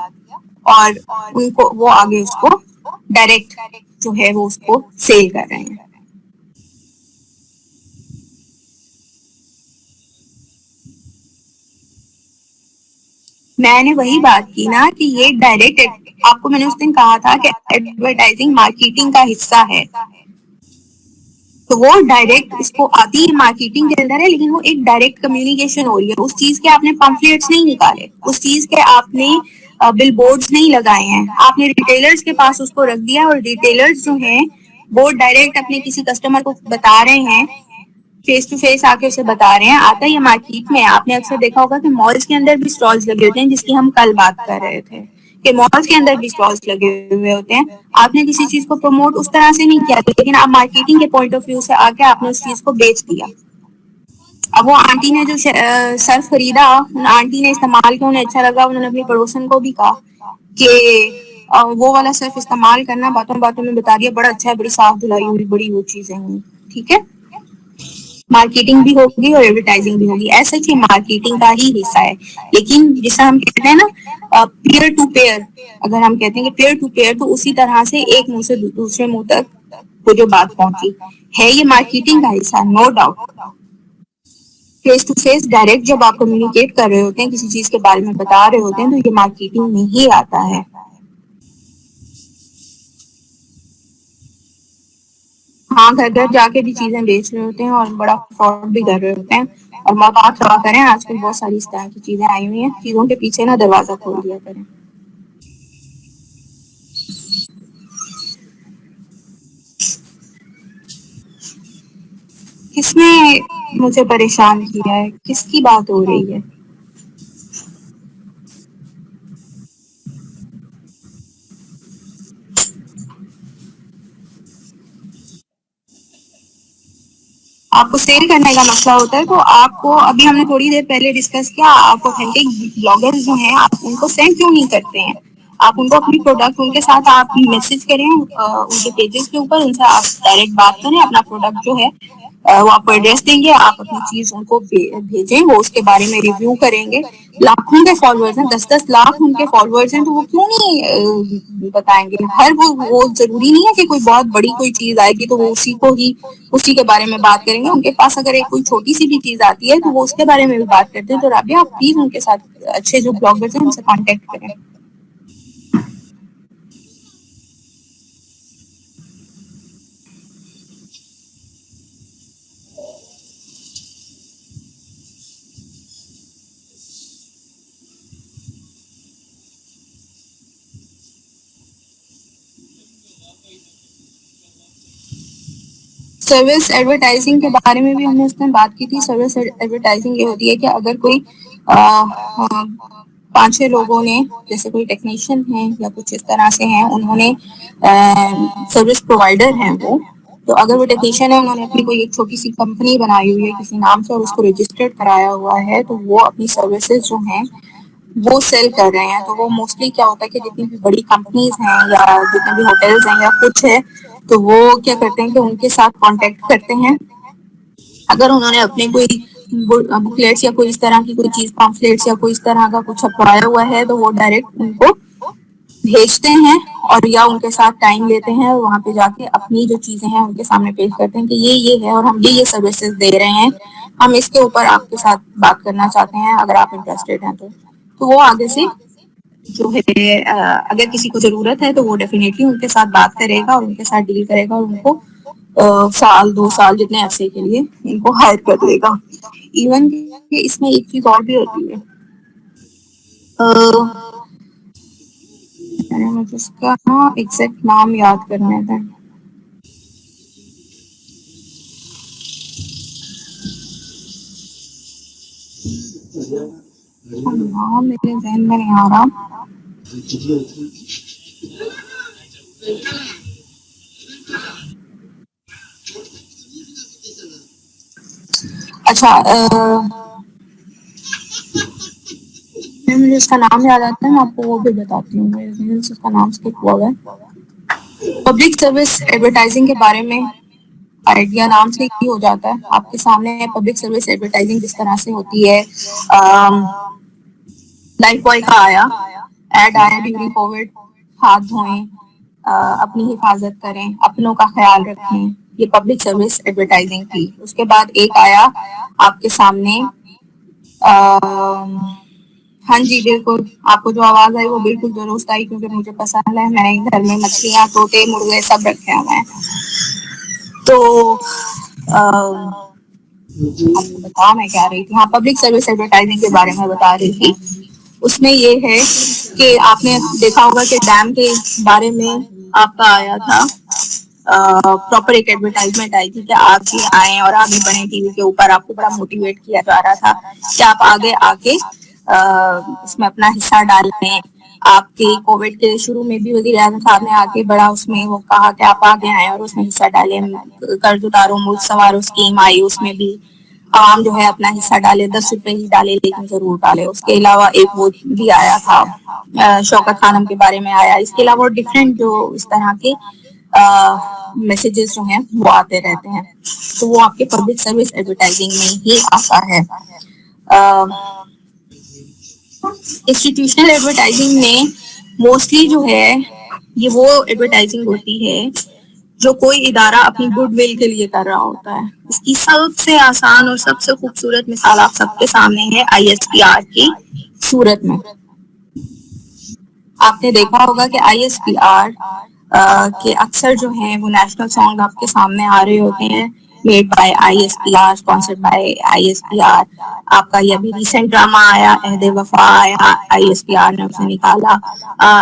اور ان کو وہ آگے اس کو ڈائریکٹ جو ہے وہ اس کو سیل کر رہے ہیں. میں نے وہی بات کی نا کہ یہ ڈائریکٹ، آپ کو میں نے اس دن کہا تھا کہ ایڈورٹائزنگ مارکیٹنگ کا حصہ ہے، تو وہ ڈائریکٹ اس کو آتی ہے مارکیٹنگ کے اندر ہے، لیکن وہ ایک ڈائریکٹ کمیونیکیشن ہو رہی ہے. اس چیز کے آپ نے پمفلیٹس نہیں نکالے، اس چیز کے آپ نے بل بورڈز نہیں لگائے ہیں، آپ نے ریٹیلرز کے پاس اس کو رکھ دیا اور ریٹیلرز جو ہیں وہ ڈائریکٹ اپنے کسی کسٹمر کو بتا رہے ہیں، فیس ٹو فیس آ کے اسے بتا رہے ہیں. آتا ہی مارکیٹ میں آپ نے اکثر دیکھا ہوگا کہ مالز کے اندر بھی اسٹالز لگے ہوتے ہیں، جس کی ہم کل بات کر رہے تھے کہ مالز کے اندر بھی اسٹالز لگے ہوئے ہوتے ہیں. آپ نے کسی چیز کو پروموٹ اس طرح سے نہیں کیا، لیکن آپ مارکیٹنگ کے پوائنٹ آف ویو سے آ کے آپ نے اس چیز کو بیچ دیا. اب وہ آنٹی نے جو سرف خریدا، آنٹی نے استعمال کیا، انہیں اچھا لگا، انہوں نے اپنی پڑوسن کو بھی کہا کہ وہ والا صرف استعمال کرنا، باتوں باتوں میں بتا دیا بڑا اچھا ہے، بڑی صاف دھلائی ہوئی، بڑی وہ چیزیں ہوئی. ٹھیک ہے، مارکیٹنگ بھی ہوگی اور ایڈورٹائزنگ بھی ہوگی، ایسا کہ مارکیٹنگ کا ہی حصہ ہے. لیکن جیسا ہم کہتے ہیں نا پیئر ٹو پیئر، اگر ہم کہتے ہیں کہ پیئر ٹو پیئر، تو اسی طرح سے ایک منہ سے دوسرے منہ تک وہ جو بات پہنچی ہے، یہ مارکیٹنگ کا حصہ، no doubt. Face to face direct جب آپ کمیونیکیٹ کر رہے ہوتے ہیں، کسی چیز کے بارے میں بتا رہے ہوتے ہیں، تو یہ مارکیٹنگ میں ہی آتا ہے. ہاں، گھر گھر جا کے بھی چیزیں بیچ رہے ہوتے ہیں اور بڑا فراڈ بھی کر رہے ہوتے ہیں. اور موقعات روا کریں، آج کل بہت ساری اس طرح کی چیزیں آئی ہوئی ہیں، چیزوں کے پیچھے نا دروازہ کھول دیا کریں. کس نے مجھے پریشان کیا ہے؟ کس کی بات ہو رہی ہے؟ آپ کو سیل کرنے کا مسئلہ ہوتا ہے تو آپ کو، ابھی ہم نے تھوڑی دیر پہلے ڈسکس کیا، آپ اوتھینٹک بلاگرز جو ہیں آپ ان کو سینڈ کیوں نہیں کرتے ہیں؟ آپ ان کو اپنی پروڈکٹ، ان کے ساتھ آپ میسج کریں ان کے پیجز کے اوپر، ان سے آپ ڈائریکٹ بات کریں، اپنا پروڈکٹ جو ہے وہ آپ کو ایڈریس دیں گے، آپ اپنی چیز ان کو بھیجیں، وہ اس کے بارے میں ریویو کریں گے. لاکھوں کے فالوورز ہیں، 10-10 لاکھ ان کے فالوورز ہیں، تو وہ کیوں نہیں بتائیں گے؟ ہر وہ ضروری نہیں ہے کہ کوئی بہت بڑی کوئی چیز آئے گی تو وہ اسی کے بارے میں بات کریں گے. ان کے پاس اگر ایک کوئی چھوٹی سی بھی چیز آتی ہے تو وہ اس کے بارے میں بھی بات کرتے ہیں. تو رابعہ آپ پلیز ان کے ساتھ، اچھے جو بلاگرز ہیں ان سے کانٹیکٹ کریں. سروس ایڈورٹائزنگ کے بارے میں بھی ہم نے اس دن بات کی تھی. سروس ایڈورٹائزنگ یہ ہوتی ہے کہ اگر کوئی 5-6 لوگوں نے، جیسے کوئی ٹیکنیشین ہیں یا کچھ اس طرح سے ہیں، انہوں نے سروس پرووائڈر ہیں وہ، تو اگر وہ ٹیکنیشین ہے، انہوں نے اپنی کوئی ایک چھوٹی سی کمپنی بنائی ہوئی ہے کسی نام سے اور اس کو رجسٹرڈ کرایا ہوا ہے، تو وہ اپنی سروسز جو ہیں وہ سیل کر رہے ہیں. تو وہ موسٹلی کیا ہوتا ہے کہ جتنی بھی بڑی کمپنیز ہیں یا جتنے بھی ہوٹلز ہیں یا کچھ ہے تو وہ کیا کرتے ہیں کہ ان کے ساتھ کانٹیکٹ کرتے ہیں. اگر انہوں نے اپنے کوئی بکلیٹس یا کوئی اس طرح کی کوئی چیز پامفلیٹس یا کوئی اس طرح کا کچھ چھپوایا ہوا ہے تو وہ ڈائریکٹ ان کو بھیجتے ہیں اور یا ان کے ساتھ ٹائم لیتے ہیں اور وہاں پہ جا کے اپنی جو چیزیں ہیں ان کے سامنے پیش کرتے ہیں کہ یہ ہے اور ہم یہ سروسز دے رہے ہیں, ہم اس کے اوپر آپ کے ساتھ بات کرنا چاہتے ہیں اگر آپ انٹرسٹیڈ ہیں تو وہ آگے سے جو ہے اگر کسی کو ضرورت ہے تو وہ ڈیفینیٹلی ان کے ساتھ بات کرے گا اور ان کے ساتھ ڈیل کرے گا اور ان کو سال 2 سال جتنے عرصے کے لیے ان کو ہائر کر دے گا. ایون کہ اس میں ایک چیز اور بھی ہوتی ہے, مجھے اس کا ایگزیکٹ نام یاد کرنا تھا. نام میرے ذہن میں نہیں آ رہا. اچھا مجھے اس کا نام یاد آتا ہے, میں آپ کو وہ بھی بتاتی ہوں. میرے ذہن سے اس کا نام اسکپ ہوا ہے. پبلک سروس ایڈورٹائزنگ کے بارے میں آئیڈیا نام سے ہی ہو جاتا ہے. آپ کے سامنے پبلک سروس ایڈورٹائزنگ کس طرح سے ہوتی ہے. لائف بوائے کا ایڈ آیا ڈیورنگ کووڈ, ہاتھ دھوئیں, اپنی حفاظت کریں, اپنوں کا خیال رکھیں, یہ پبلک سروس ایڈورٹائزنگ تھی. اس کے بعد ایک آیا آپ کے سامنے ہاں جی بالکل, آپ کو جو آواز آئی وہ بالکل درست آئی کیونکہ مجھے پسند ہے. میں نے گھر میں مچھلیاں طوطے مرغے سب رکھے ہوئے ہیں. تو آپ کو بتا میں کیا رہی تھی, ہاں پبلک سروس ایڈورٹائزنگ کے بارے میں بتا رہی تھی. اس میں یہ ہے کہ آپ نے دیکھا ہوگا کہ ڈیم کے بارے میں آپ کا آیا تھا پراپر ایک ایڈورٹائزمنٹ آئی تھی کہ آپ بھی آئیں اور آگے بڑھیں. ٹی وی کے اوپر آپ کو بڑا موٹیویٹ کیا جا رہا تھا کہ آپ آگے آ کے اس میں اپنا حصہ ڈالیں. آپ کے کووڈ کے شروع میں بھی وزیر اعظم صاحب نے آگے بڑھا, اس میں وہ کہا کہ آپ آگے آئیں اور اس میں حصہ ڈالیں. قرض اتارو ملک سنوارو اسکیم آئی, اس میں بھی عوام جو ہے اپنا حصہ ڈالے, 10 روپے ہی ڈالے لیکن ضرور ڈالے. اس کے علاوہ ایک وہ بھی آیا تھا شوکت خانم کے بارے میں آیا. اس کے علاوہ ڈفرینٹ جو اس طرح کے میسیجز جو ہیں وہ آتے رہتے ہیں. تو وہ آپ کے پبلک سروس ایڈورٹائزنگ میں ہی آتا ہے. انسٹیٹیوشنل ایڈورٹائزنگ میں موسٹلی جو ہے یہ وہ ایڈورٹائزنگ ہوتی ہے جو کوئی ادارہ اپنی گڈ ول کے لیے کر رہا ہوتا ہے. اس کی سب سے آسان اور سب سے خوبصورت مثال آپ سب کے سامنے ہے ISPR کی صورت میں. آپ نے دیکھا ہوگا کہ ISPR کے اکثر جو ہیں وہ نیشنل سانگ آپ کے سامنے آ رہے ہوتے ہیں, made by ISPR, sponsored by ISPR. آپ کا یہ ابھی ریسنٹ ڈرامہ آیا عہد وفا آیا, ISPR نے اسے نکالا.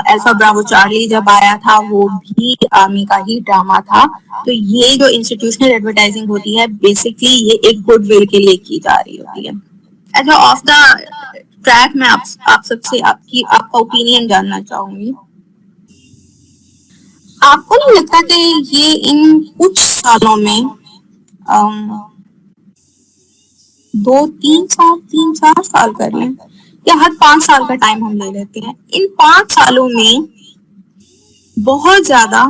الفا براوو چارلی جب آیا تھا وہ بھی آرمی کا ہی ڈرامہ تھا. تو یہ جو انسٹیٹیوشنل ایڈورٹائزنگ ہوتی ہے بیسکلی یہ ایک گڈ ول کے لیے کی جا رہی ہوتی ہے. اچھا آف دا ٹریک میں آپ سب سے آپ کا اوپینین جاننا چاہوں گی. آپ کو نہیں لگتا کہ یہ ان کچھ سالوں میں 2-3 سال کر لیں یا ہر 5 سال کا ٹائم ہم لے لیتے ہیں, ان 5 سالوں میں بہت زیادہ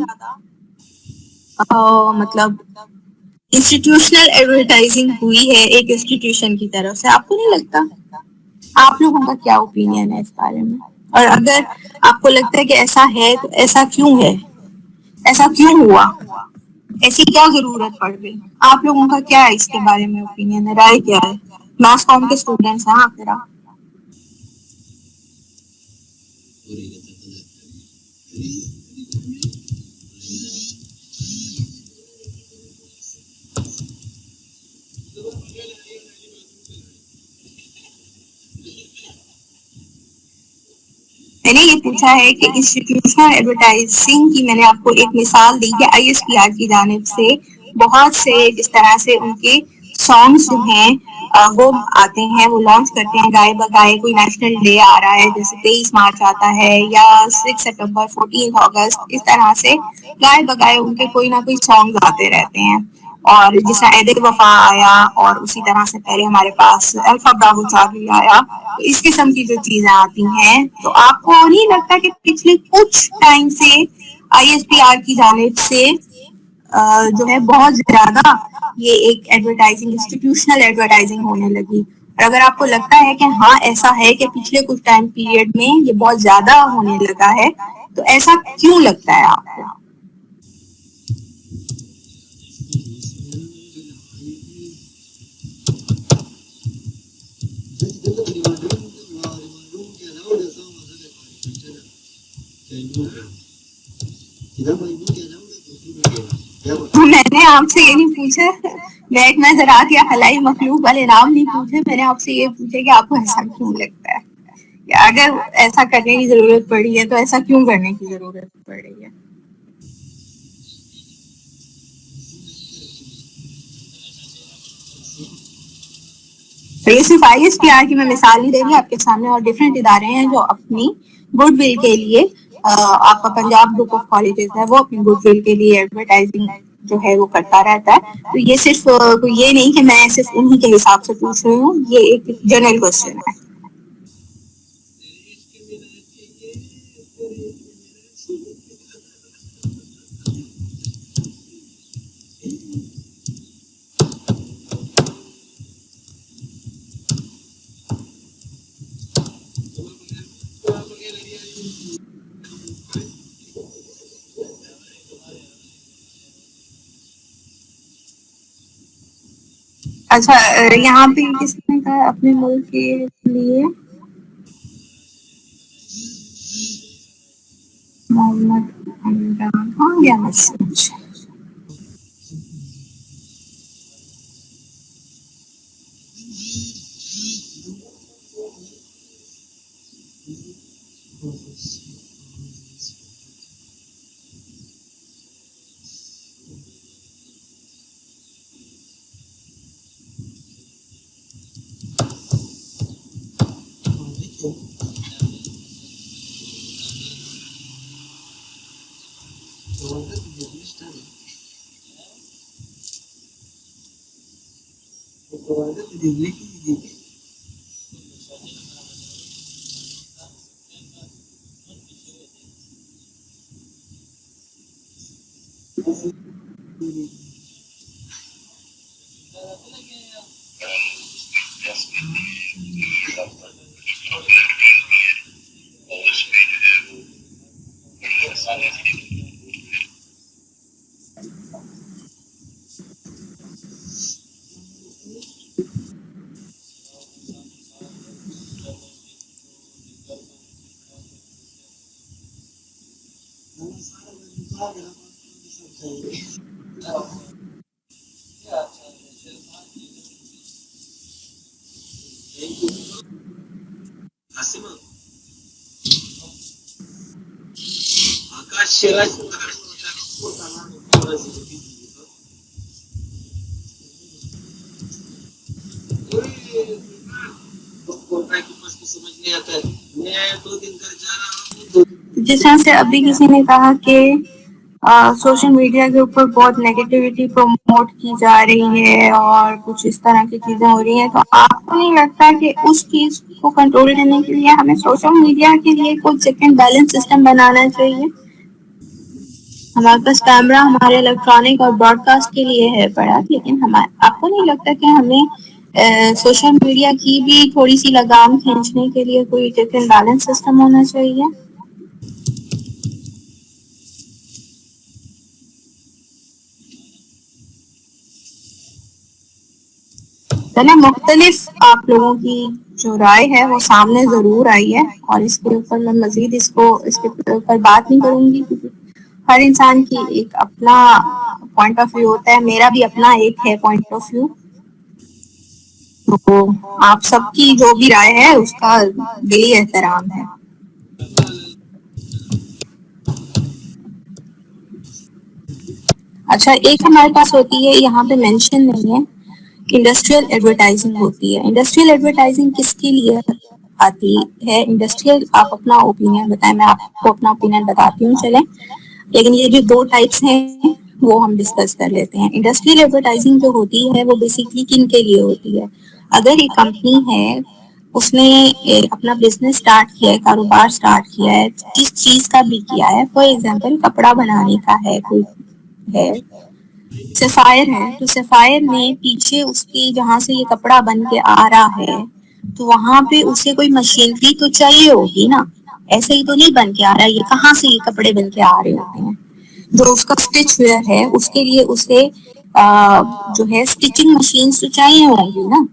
مطلب انسٹیٹیوشنل ایڈورٹائزنگ ہوئی ہے ایک انسٹیٹیوشن کی طرف سے. آپ کو نہیں لگتا؟ آپ لوگوں کا کیا اوپینین ہے اس بارے میں, اور اگر آپ کو لگتا ہے کہ ایسا ہے تو ایسا کیوں ہے, ایسا کیوں ہوا, ایسی کیا ضرورت پڑ گئی؟ آپ لوگوں کا کیا ہے اس کے بارے میں اوپینین ہے, رائے کیا ہے؟ ماس کام کے اسٹوڈینٹس ہیں آپ میرا. میں نے یہ پوچھا ہے کہ انسٹیٹیوشنل ایڈورٹائزنگ کی میں نے آپ کو ایک مثال دی کہ ISPR کی جانب سے بہت سے جس طرح سے ان کے سانگس جو ہیں وہ آتے ہیں, وہ لانچ کرتے ہیں گائے بگائے. کوئی نیشنل ڈے آ رہا ہے جیسے 23 مارچ آتا ہے یا 6 سپٹمبر 14 اگست, اس طرح سے گائے بگائے ان کے کوئی نہ کوئی سانگ آتے رہتے ہیں. اور جیسا عید وفا آیا اور اسی طرح سے پہلے ہمارے پاس الفا براوو چارلی آیا، تو اس قسم کی جو چیزیں آتی ہیں، تو آپ کو نہیں لگتا کہ پچھلے کچھ ٹائم سے آئی ایس پی آر کی جانب سے جو ہے بہت زیادہ یہ ایک ایڈورٹائزنگ انسٹیٹیوشنل ایڈورٹائزنگ ہونے لگی؟ اور اگر آپ کو لگتا ہے کہ ہاں ایسا ہے کہ پچھلے کچھ ٹائم پیریڈ میں یہ بہت زیادہ ہونے لگا ہے، تو ایسا کیوں لگتا ہے آپ کو؟ میں نے آپ سے یہ نہیں پوچھا، میں ایک زراعت یا خلائی مخلوق والے نام نہیں پوچھے، میں نے آپ سے یہ پوچھا کہ آپ کو ایسا کیوں لگتا ہے، یا اگر ایسا کرنے کی ضرورت پڑی ہے تو ایسا کیوں کرنے کی ضرورت پڑ رہی ہے؟ تو یہ صرف آئی ایس پی آر کی میں مثال نہیں دے رہی آپ کے سامنے، اور ڈفرینٹ ادارے ہیں جو اپنی گڈ ول کے لیے، آپ کا پنجاب گروپ آف کالجز ہے وہ اپنی گڈ ول کے لیے ایڈورٹائزنگ جو ہے وہ کرتا رہتا ہے. تو یہ صرف یہ نہیں کہ میں صرف انہی کے حساب سے پوچھ رہی ہوں، یہ ایک جنرل کوشچن ہے. اچھا، یہاں پہ کس نے کہا اپنے ملک کے لیے؟ محمد عمران، ہاں گیا مسج. جس طرح سے ابھی کسی نے کہا کہ سوشل میڈیا کے اوپر بہت نیگیٹیوٹی پروموٹ کی جا رہی ہے اور کچھ اس طرح کی چیزیں ہو رہی ہیں، تو آپ کو نہیں لگتا کہ اس چیز کو کنٹرول کرنے کے لیے ہمیں سوشل میڈیا کے لیے کوئی چیک اینڈ بیلنس سسٹم بنانا چاہیے؟ ہمارے پاس کیمرہ ہمارے الیکٹرانک اور براڈ کاسٹ کے لیے ہے پڑا، لیکن آپ کو نہیں لگتا کہ ہمیں سوشل میڈیا کی بھی تھوڑی سی لگام کھینچنے کے لیے کوئی چیک اینڈ بیلنس سسٹم ہونا چاہیے؟ مختلف آپ لوگوں کی جو رائے ہے وہ سامنے ضرور آئی ہے، اور اس کے اوپر میں مزید اس کے اوپر بات نہیں کروں گی، کیونکہ ہر انسان کی ایک اپنا پوائنٹ آف ویو ہوتا ہے، میرا بھی اپنا ایک ہے پوائنٹ آف ویو. تو آپ سب کی جو بھی رائے ہے اس کا دلی احترام ہے. اچھا، ایک ہمارے پاس ہوتی ہے، یہاں پہ مینشن نہیں ہے، انڈسٹریل ایڈورٹائزنگ ہوتی ہے. انڈسٹریل ایڈورٹائزنگ کس کے لیے آتی ہے؟ انڈسٹریل، آپ اپنا اوپینین بتائیں، میں آپ کو اپنا اوپینین بتاتی ہوں چلیں. لیکن یہ جو دو ٹائپس ہیں وہ ہم ڈسکس کر لیتے ہیں. انڈسٹریل ایڈورٹائزنگ جو ہوتی ہے وہ بیسکلی کن کے لیے ہوتی ہے؟ اگر ایک کمپنی ہے, اس نے اپنا بزنس اسٹارٹ کیا ہے, کاروبار اسٹارٹ کیا ہے, جس چیز کا بھی کیا ہے, فار ایگزامپل کپڑا بنانے کا ہے, کوئی ہے, سیفائر ہے, تو سیفائر نے پیچھے اس کی جہاں سے یہ کپڑا بن کے آ رہا ہے تو وہاں پہ اسے کوئی مشینری تو چاہیے ہوگی نا, ایسے ہی تو نہیں بن کے آ رہا ہے. یہ کہاں سے یہ کپڑے بن کے آ رہے ہوتے ہیں؟ جو اس کا اسٹچ ویئر ہے اس کے لیے اسے جو ہے اسٹچنگ مشینز تو چاہیے ہوں گی نا.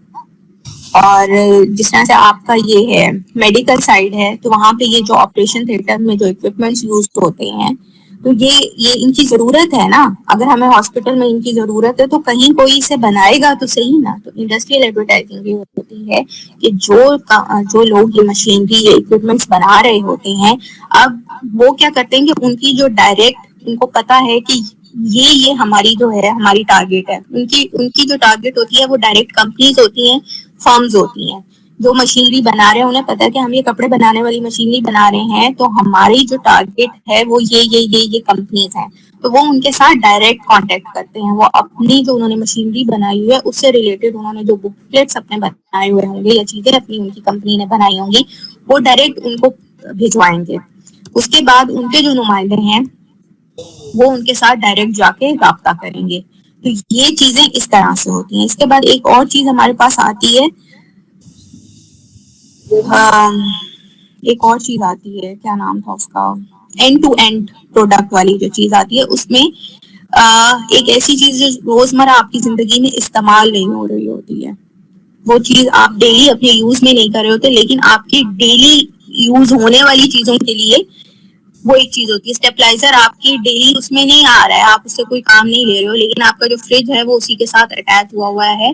اور جس طرح سے آپ کا یہ ہے میڈیکل سائڈ ہے, تو وہاں پہ یہ جو آپریشن تھیٹر میں جو اکوپمنٹس یوز ہوتے ہیں, تو یہ ان کی ضرورت ہے نا. اگر ہمیں ہاسپٹل میں ان کی ضرورت ہے تو کہیں کوئی اسے بنائے گا تو صحیح نا. تو انڈسٹریل ایڈورٹائزنگ یہ ہوتی ہے کہ جو لوگ یہ مشینری یہ اکوپمنٹس بنا رہے ہوتے ہیں, اب وہ کیا کرتے ہیں کہ ان کی جو ڈائریکٹ ان کو پتا ہے کہ یہ ہماری جو ہے ہماری ٹارگیٹ ہے, ان کی جو ٹارگیٹ ہوتی ہے وہ ڈائریکٹ کمپنیز ہوتی ہیں, فارمز ہوتی ہیں جو مشینری بنا رہے ہیں. انہیں پتا ہے کہ ہم یہ کپڑے بنانے والی مشینری بنا رہے ہیں تو ہماری جو ٹارگیٹ ہے وہ یہ کمپنیز ہیں. تو وہ ان کے ساتھ ڈائریکٹ کانٹیکٹ کرتے ہیں. وہ اپنی جو انہوں نے مشینری بنائی ہوئی ہے اس سے ریلیٹڈ انہوں نے جو بکلیٹس اپنے بنائے ہوئے ہوں گے یا چیزیں اپنی ان کی کمپنی نے بنائی ہوں گی وہ ڈائریکٹ ان کو بھجوائیں گے. اس کے بعد ان کے جو نمائندے ہیں وہ ان کے ساتھ ڈائریکٹ جا کے رابطہ کریں گے. تو یہ چیزیں اس طرح سے ہوتی ہیں. اس کے بعد ایک اور چیز ہمارے پاس آتی ہے, ایک اور چیز آتی ہے, کیا نام تھا اس کا, اینڈ ٹو اینڈ پروڈکٹ والی جو چیز آتی ہے. اس میں ایک ایسی چیز جو روزمرہ آپ کی زندگی میں استعمال نہیں ہو رہی ہوتی ہے, وہ چیز آپ ڈیلی اپنے یوز میں نہیں کر رہے ہوتے, لیکن آپ کی ڈیلی یوز ہونے والی چیزوں کے لیے وہ ایک چیز ہوتی ہے. اسٹیپلائزر آپ کی ڈیلی اس میں نہیں آ رہا ہے, آپ اس سے کوئی کام نہیں لے رہے ہو, لیکن آپ کا جو فریج ہے وہ اسی کے ساتھ اٹیچ ہوا ہے,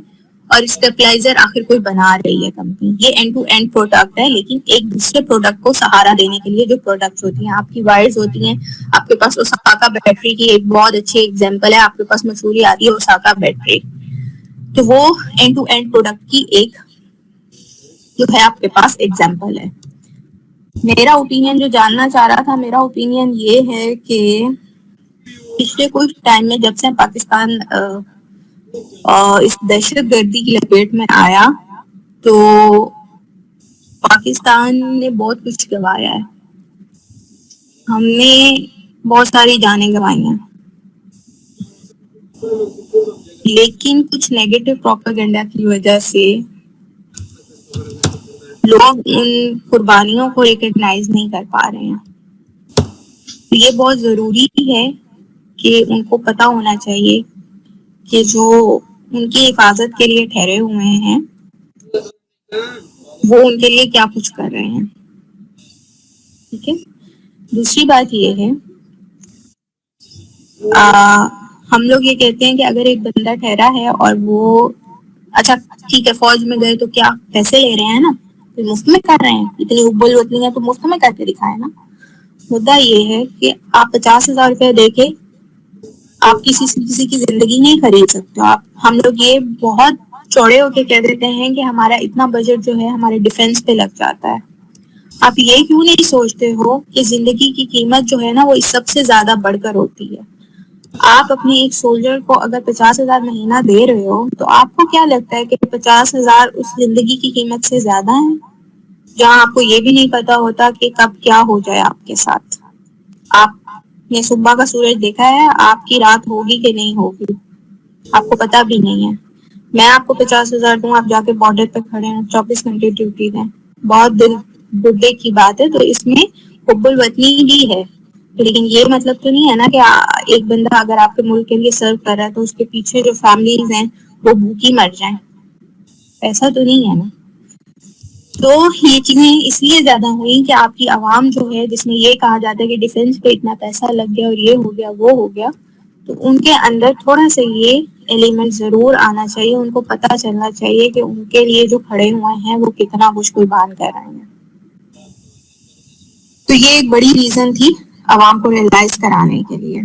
اور اسٹیپلائزر آخر کوئی بنا رہی ہے کمپنی. یہ اینڈ ٹو اینڈ پروڈکٹ ہے, لیکن ایک دوسرے پروڈکٹ کو سہارا دینے کے لیے جو پروڈکٹس ہوتی ہیں, آپ کی وائرز ہوتی ہیں, آپ کے پاس اوساکا بیٹری کی ایک بہت اچھی ایگزامپل ہے, آپ کے پاس مشہوری آتی ہے اوساکا بیٹری. تو وہ اینڈ ٹو اینڈ پروڈکٹ کی ایک جو ہے آپ کے پاس ایگزامپل ہے. میرا اوپینین جو جاننا چاہ رہا تھا, میرا اوپینین یہ ہے کہ پچھلے کچھ ٹائم میں جب سے پاکستان اس دہشت گردی کی لپیٹ میں آیا تو پاکستان نے بہت کچھ گوایا ہے. ہم نے بہت ساری جانیں گنوائی ہیں, لیکن کچھ نیگیٹو پروپیگنڈا کی وجہ سے لوگ ان قربانیوں کو ریکگنائز نہیں کر پا رہے ہیں. تو یہ بہت ضروری ہے کہ ان کو پتا ہونا چاہیے کہ جو ان کی حفاظت کے لیے ٹھہرے ہوئے ہیں وہ ان کے لیے کیا کچھ کر رہے ہیں. ٹھیک ہے. دوسری بات یہ ہے, ہم لوگ یہ کہتے ہیں کہ اگر ایک بندہ ٹھہرا ہے اور وہ اچھا ٹھیک ہے فوج میں گئے تو کیا پیسے لے رہے ہیں نا, مفت میں کر رہے ہیں, اتنی ابل وطنی ہے تو مفت میں کر کے دکھائے نا. مدعا یہ ہے کہ آپ 50,000 روپے دے کے آپ کسی کی زندگی نہیں خرید سکتے. ہم لوگ یہ بہت چوڑے ہو کے کہہ دیتے ہیں کہ ہمارا اتنا بجٹ جو ہے ہمارے ڈیفینس پہ لگ جاتا ہے. آپ یہ کیوں نہیں سوچتے ہو کہ زندگی کی قیمت جو ہے نا وہ اس سب سے زیادہ بڑھ کر ہوتی ہے. آپ اپنے ایک سولجر کو اگر 50,000 مہینہ دے رہے ہو تو آپ کو کیا لگتا ہے کہ 50,000 اس زندگی کی قیمت سے زیادہ ہے, جہاں آپ کو یہ بھی نہیں پتا ہوتا کہ کب کیا ہو جائے آپ کے ساتھ. آپ نے صبح کا سورج دیکھا ہے, آپ کی رات ہوگی کہ نہیں ہوگی آپ کو پتا بھی نہیں ہے. میں آپ کو 50,000 دوں, آپ جا کے بارڈر پہ کھڑے ہیں, 24 گھنٹے ڈیوٹی دیں, بہت دل بڈے کی بات ہے. تو اس میں حب الوطنی بھی ہے, لیکن یہ مطلب تو نہیں ہے نا کہ ایک بندہ اگر آپ کے ملک کے لیے سرو کر رہا ہے تو اس کے پیچھے جو فیملیز ہیں وہ بھوکی مر جائیں. ایسا تو نہیں ہے نا. تو یہ چیزیں اس لیے زیادہ ہوئی کہ آپ کی عوام جو ہے, جس میں یہ کہا جاتا ہے کہ ڈیفینس پہ اتنا پیسہ لگ گیا اور یہ ہو گیا وہ ہو گیا, تو ان کے اندر تھوڑا سا یہ ایلیمنٹ ضرور آنا چاہیے. ان کو پتا چلنا چاہیے کہ ان کے لیے جو کھڑے ہوئے ہیں وہ کتنا کچھ قربان کر رہے ہیں. تو یہ ایک بڑی ریزن تھی عوام کو ریئلائز کرانے کے لیے.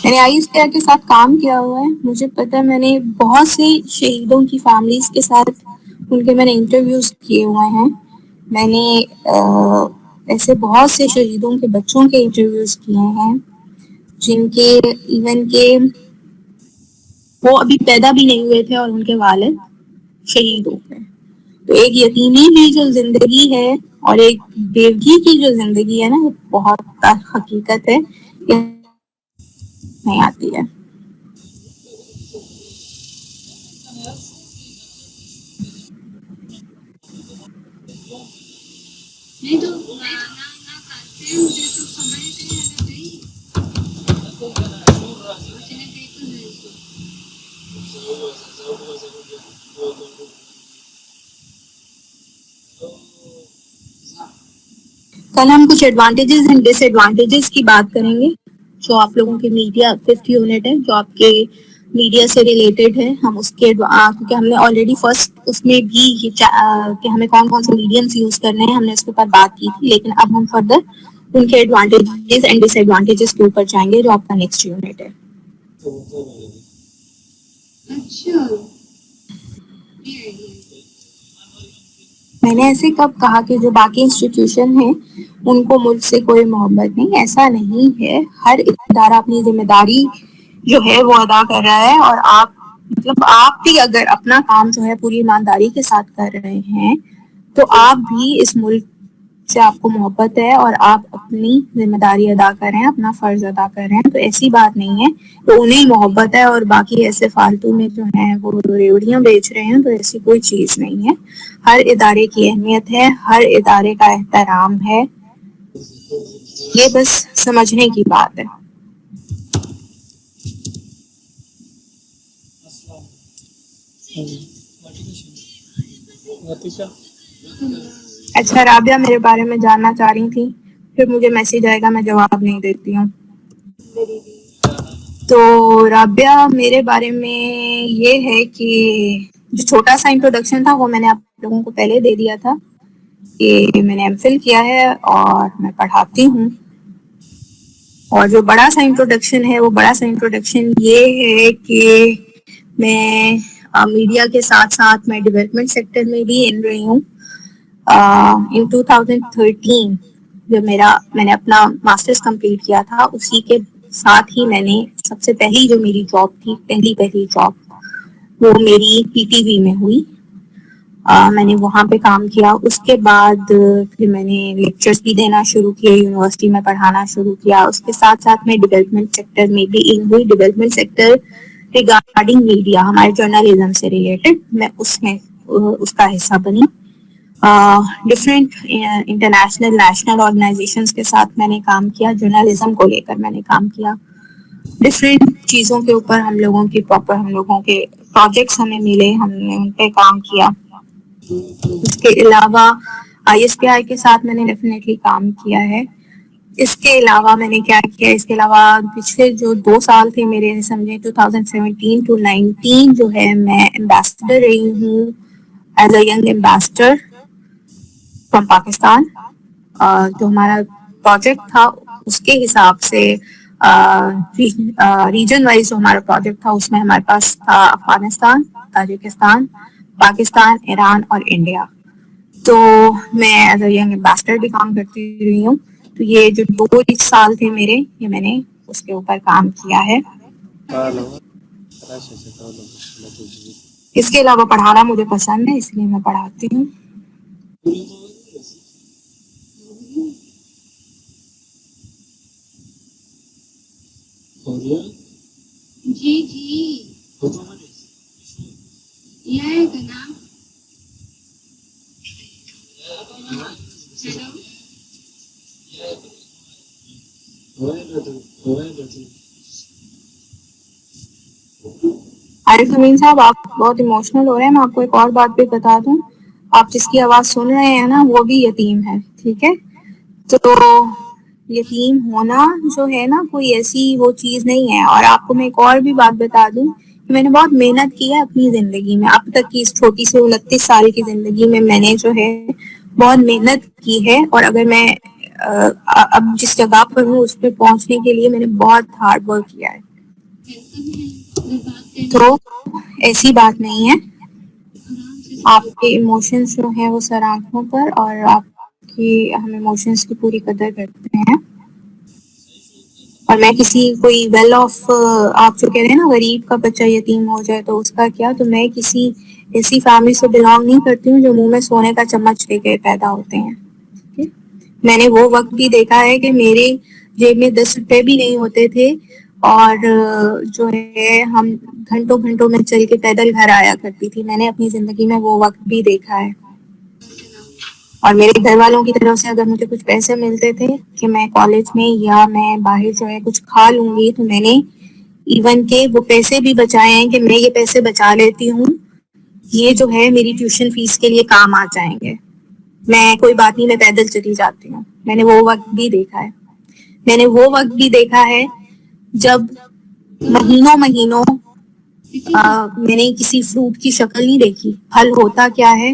میں نے آئی اسٹیا کے ساتھ کام کیا ہوا ہے, مجھے پتا ہے. میں نے بہت سے شہیدوں کی فیملیز کے ساتھ ان کے میں نے انٹرویوز کیے ہوئے ہیں. میں نے ایسے بہت سے شہیدوں کے بچوں کے انٹرویوز کیے ہیں جن کے ایون کے وہ ابھی پیدا بھی نہیں ہوئے تھے اور ان کے والد شہید ہو گئے. تو ایک یتیمی کی جو زندگی ہے اور ایک بیوگی کی جو زندگی ہے نا وہ بہت حقیقت ہے نہیں آتی ہے. کل ہم کچھ ایڈوانٹیجز اینڈ ڈس ایڈوانٹیجز کی بات کریں گے جو آپ لوگوں کے میڈیا 5th یونٹ ہے جو آپ کے میڈیا سے ریلیٹڈ ہے. ہم اس کے کیونکہ ہم نے آلریڈی فرسٹ اس میں بھی کہ ہمیں کون کون سے میڈیمس یوز کرنے ہیں ہم نے اس کے اوپر بات کی تھی, لیکن اب ہم فردر ان کے ایڈوانٹیجز اینڈ ڈس ایڈوانٹیجز کے اوپر جائیں گے جو آپ کا نیکسٹ یونٹ ہے. میں نے ایسے کب کہا کہ جو باقی انسٹیٹیوشن ہیں ان کو ملک سے کوئی محبت نہیں, ایسا نہیں ہے. ہر ادارہ اپنی ذمہ داری جو ہے وہ ادا کر رہا ہے اور آپ بھی اگر اپنا کام جو ہے پوری ایمانداری کے ساتھ کر رہے ہیں تو آپ بھی اس ملک سے آپ کو محبت ہے اور آپ اپنی ذمہ داری ادا کر رہے ہیں, اپنا فرض ادا کر رہے ہیں. تو ایسی بات نہیں ہے تو انہیں محبت ہے اور باقی ایسے فالتو میں جو ہیں وہ ریوڑیاں بیچ رہے ہیں, تو ایسی کوئی چیز نہیں ہے. ہر ادارے کی اہمیت ہے, ہر ادارے کا احترام ہے, یہ بس سمجھنے کی بات ہے. اچھا رابعہ میرے بارے میں جاننا چاہ رہی تھی, پھر مجھے میسج آئے گا میں جواب نہیں دیتی ہوں. تو رابعہ میرے بارے میں یہ ہے کہ جو چھوٹا سا انٹروڈکشن تھا وہ میں نے آپ لوگوں کو پہلے دے دیا تھا کہ میں نے ایم فل کیا ہے اور میں پڑھاتی ہوں. اور جو بڑا سا انٹروڈکشن ہے وہ بڑا سا انٹروڈکشن یہ ہے کہ میں میڈیا کے ساتھ ساتھ میں ڈیولپمنٹ سیکٹر میں بھی ان رہی ہوں. ان 2013 جب میں نے اپنا ماسٹرز کمپلیٹ کیا تھا اسی کے ساتھ ہی میں نے سب سے پہلی جو میری جاب تھی پہلی جاب وہ میری پی ٹی وی میں ہوئی. میں نے وہاں پہ کام کیا. اس کے بعد پھر میں نے لیکچرز بھی دینا شروع کیے, یونیورسٹی میں پڑھانا شروع کیا. اس کے ساتھ ساتھ میں ڈیولپمنٹ سیکٹر میں بھی ان ہوئی. ڈیولپمنٹ سیکٹر ریگارڈنگ میڈیا ہمارے جرنلزم سے ریلیٹڈ میں اس کا حصہ بنی. ڈفرینٹ انٹرنیشنل نیشنل آرگنائزیشنس کے ساتھ میں نے کام کیا, جرنلزم کو لے کر میں نے کام کیا. ڈفرینٹ چیزوں کے اوپر ہم لوگوں کے پروجیکٹس ہمیں ملے, ہم نے ان پہ کام کیا. اس کے علاوہ آئی ایس پی آئی کے ساتھ میں نے ڈیفینیٹلی کام کیا ہے. اس کے علاوہ میں نے کیا کیا, اس کے علاوہ پچھلے جو 2 سال تھے میرے سمجھے 2017 to 19 جو ہے میں ایمبیسڈر رہی ہوں as a young ambassador from Pakistan. جو ہمارا پروجیکٹ تھا اس کے حساب سے ریجن وائز جو ہمارا پروجیکٹ تھا اس میں ہمارے پاس تھا افغانستان, تاجکستان, پاکستان, ایران اور انڈیا. تو میں ایز اے ینگ ایمبیسڈر بھی کام کرتی رہی ہوں. تو یہ جو 2 سال تھے میرے یہ میں نے اس کے اوپر کام کیا ہے. اس کے علاوہ پڑھانا مجھے پسند ہے اس لیے میں پڑھاتی ہوں. جی یہ ہے کا نام عارف امین صاحب آپ بہت ایموشنل ہو رہے ہیں. میں آپ کو ایک اور بات بھی بتا دوں, آپ جس کی آواز سن رہے ہیں نا وہ بھی یتیم ہے, ٹھیک ہے. تو یتیم ہونا جو ہے نا کوئی ایسی وہ چیز نہیں ہے. اور آپ کو میں ایک اور بھی بات بتا دوں کہ میں نے بہت محنت کی ہے اپنی زندگی میں. اب تک کی اس چھوٹی سے 29 سال کی زندگی میں نے جو ہے بہت محنت کی ہے. اور اگر میں اب جس جگہ پر ہوں اس پہ پہنچنے کے لیے میں نے بہت ہارڈ ورک کیا ہے. تو ایسی بات نہیں ہے. آپ کے ایموشنز جو ہیں وہ سر آنکھوں پر اور آپ کہ ہم ایموشنس کی پوری قدر کرتے ہیں. اور میں کسی کوئی ویل آف آپ جو کہہ رہے ہیں نا غریب کا بچہ یتیم ہو جائے تو اس کا کیا, تو میں کسی ایسی فیملی سے بلانگ نہیں کرتی ہوں جو منہ میں سونے کا چمچ لے کے پیدا ہوتے ہیں. میں نے وہ وقت بھی دیکھا ہے کہ میرے جیب میں 10 روپے بھی نہیں ہوتے تھے اور جو ہے ہم گھنٹوں گھنٹوں میں چل کے پیدل گھر آیا کرتی تھی. میں نے اپنی زندگی میں وہ وقت بھی دیکھا ہے. اور میرے گھر والوں کی طرف سے اگر مجھے کچھ پیسے ملتے تھے کہ میں کالج میں یا میں باہر جو ہے کچھ کھا لوں گی, تو میں نے ایون کہ وہ پیسے بھی بچائے ہیں کہ میں یہ پیسے بچا لیتی ہوں, یہ جو ہے میری ٹیوشن فیس کے لیے کام آ جائیں گے, میں کوئی بات نہیں میں پیدل چلی جاتی ہوں. میں نے وہ وقت بھی دیکھا ہے. میں نے وہ وقت بھی دیکھا ہے جب مہینوں میں نے کسی فروٹ کی شکل نہیں دیکھی, پھل ہوتا کیا ہے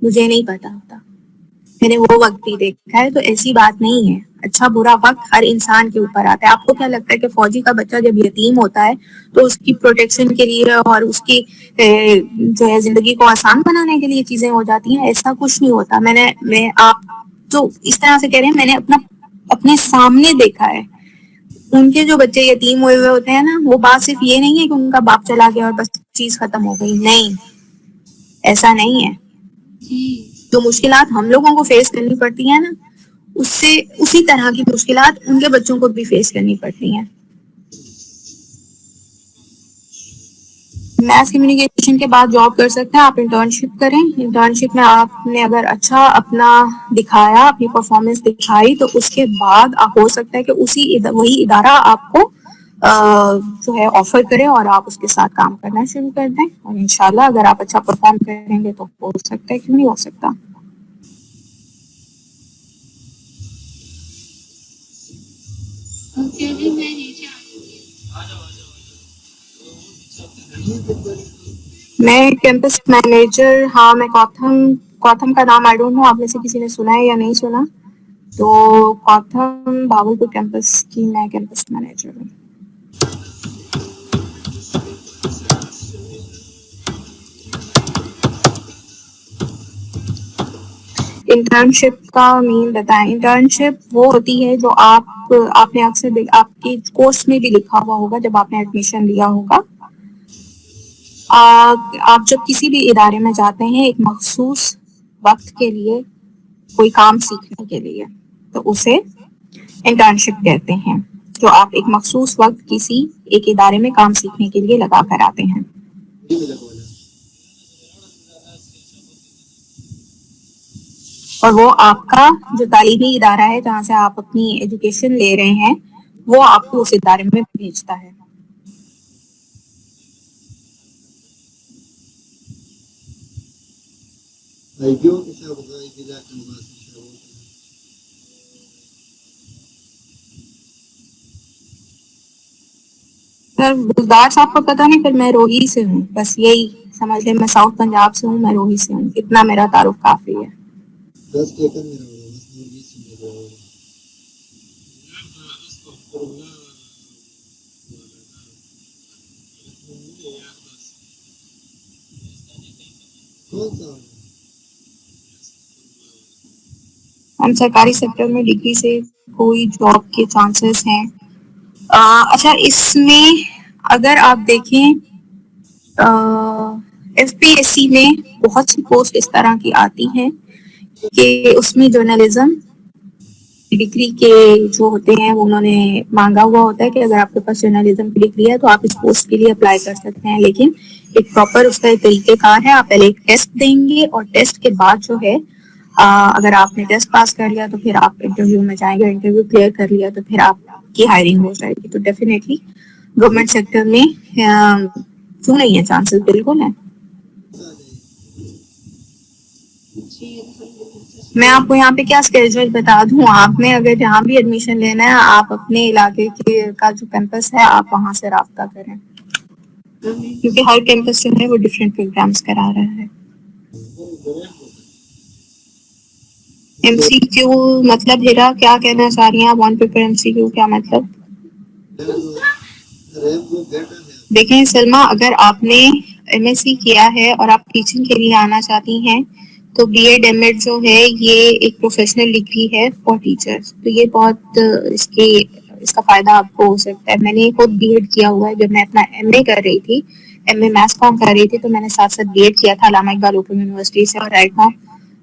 مجھے نہیں پتا ہوتا. میں نے وہ وقت بھی دیکھا ہے. تو ایسی بات نہیں ہے, اچھا برا وقت ہر انسان کے اوپر آتا ہے. آپ کو کیا لگتا ہے کہ فوجی کا بچہ جب یتیم ہوتا ہے تو اس کی پروٹیکشن کے لیے اور اس کی جو ہے زندگی کو آسان بنانے کے لیے چیزیں ہو جاتی ہیں؟ ایسا کچھ نہیں ہوتا. میں آپ جو اس طرح سے کہہ رہے ہیں, میں نے اپنے سامنے دیکھا ہے. ان کے جو بچے یتیم ہوئے ہوتے ہیں نا, وہ بات صرف یہ نہیں ہے کہ ان کا باپ چلا گیا اور بس چیز ختم ہو گئی. نہیں, ایسا نہیں ہے. جو مشکلات ہم لوگوں کو فیس کرنی پڑتی ہیں نا, اسی طرح کی مشکلات ان کے بچوں کو بھی فیس کرنی پڑتی ہیں. میس کمیونیکیشن کے بعد جاب کر سکتے ہیں آپ, انٹرنشپ کریں. انٹرنشپ میں آپ نے اگر اچھا اپنا دکھایا, اپنی پرفارمنس دکھائی, تو اس کے بعد ہو سکتا ہے کہ وہی ادارہ آپ کو جو ہے آفر کرے اور آپ اس کے ساتھ کام کرنا شروع کر دیں. اور انشاءاللہ اگر آپ اچھا پرفارم کریں گے تو ہو سکتا ہے, کیوں نہیں ہو سکتا. میں کیمپس مینیجر, ہاں میں کوتھم کا نام آئی ڈونٹ نو آپ میں سے کسی نے سنا ہے یا نہیں سنا. تو کوتھم بھاولپور کیمپس کی میں کیمپس مینیجر ہوں. انٹرنشپ کا مین بتائیں. انٹرنشپ وہ ہوتی ہے جو آپ نے اکثر آپ کے کورس میں بھی لکھا ہوا ہوگا جب آپ نے ایڈمیشن لیا ہوگا. آپ جب کسی بھی ادارے میں جاتے ہیں ایک مخصوص وقت کے لیے کوئی کام سیکھنے کے لیے, تو اسے انٹرنشپ کہتے ہیں. جو آپ ایک مخصوص وقت کسی ایک ادارے میں کام سیکھنے کے لیے لگا کر آتے ہیں. اور وہ آپ کا جو تعلیمی ادارہ ہے جہاں سے آپ اپنی ایجوکیشن لے رہے ہیں, وہ آپ کو اس ادارے میں بھیجتا ہے. سر گلزار صاحب کو پتہ نہیں, پھر میں روہی سے ہوں, بس یہی سمجھ لیں. میں ساؤتھ پنجاب سے ہوں, میں روہی سے ہوں, اتنا میرا تعارف کافی ہے. ہم سرکاری سیکٹر میں ڈگری سے کوئی جاب کے چانسز ہیں. اچھا, اس میں اگر آپ دیکھیں ایف پی ایس سی میں بہت سی پوسٹ اس طرح کی آتی ہیں کہ اس میں جرنلزم ڈگری کے جو ہوتے ہیں وہ انہوں نے مانگا ہوا ہوتا ہے کہ اگر آپ کے پاس جرنلزم کی ڈگری ہے تو آپ اس پوسٹ کے لیے اپلائی کر سکتے ہیں. لیکن ایک پراپر اس کا ایک طریقہ کار ہے. آپ پہلے ایک ٹیسٹ دیں گے اور ٹیسٹ کے بعد جو ہے اگر آپ نے ٹیسٹ پاس کر لیا تو پھر آپ انٹرویو میں جائیں گے, انٹرویو کلیئر کر لیا تو پھر آپ کی ہائرنگ ہو جائے گی. تو ڈیفینیٹلی گورنمنٹ سیکٹر میں کیوں نہیں ہے, چانسز بالکل ہیں. میں آپ کو یہاں پہ کیا اسکیجول بتا دوں, آپ نے اگر جہاں بھی ایڈمیشن لینا ہے آپ اپنے علاقے کا جو کیمپس ہے آپ وہاں سے رابطہ کریں, کیونکہ ہر کیمپس جو ہے وہ ڈفرینٹ پروگرامس کرا رہا ہے. ایم سی کیو مطلب ہیرا کیا کہنا چاہ رہی ہیں آپ؟ آن پیپر ایم سی کیو کیا مطلب؟ دیکھیں سلما, اگر آپ نے ایم ایس سی کیا ہے اور آپ ٹیچنگ کے لیے آنا چاہتی ہیں تو بی ایڈ ایم ایڈ جو ہے یہ ایک پروفیشنل ڈگری ہے فار ٹیچرس. تو یہ بہت اس کا فائدہ آپ کو ہو سکتا ہے. میں نے خود بی ایڈ کیا ہوا ہے. جب میں اپنا ایم اے کر رہی تھی, ایم اے میتھس کام کر رہی تھی, تو میں نے ساتھ ساتھ بی ایڈ کیا تھا علامہ اقبال اوپن یونیورسٹی سے. اور right now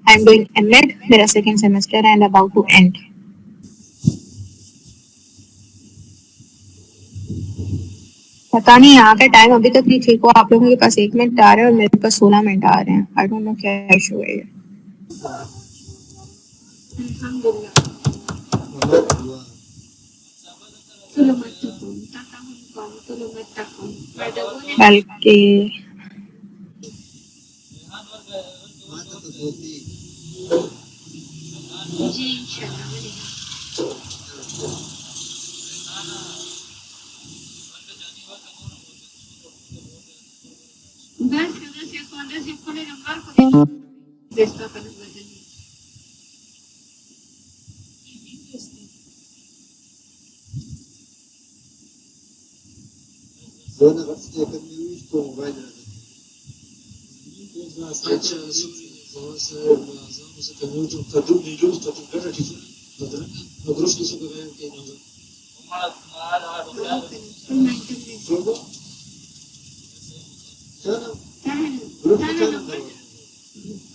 I am doing M Ed. میرا second semester and about to end. پتا نہیں یہاں کا ٹائم ابھی تک نہیں ٹھیک ہوا. آپ لوگوں کے پاس 1 منٹ آ رہا ہے اور میرے پاس 16 منٹ آ رہے ہیں. آئی ڈونٹ نو کیا ایشو ہے. الحمدللہ. تلومتکم تتہم تلومتکم. بلکہ جی انشاءاللہ. بس اگر سے پورے نمبر کو دیکھتا کا نمبر دیں.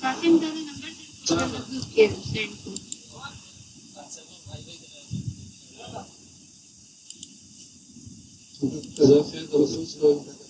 قاسم دانا نمبر سے سینڈ کو. إذا فعل الرسول صلى الله عليه وسلم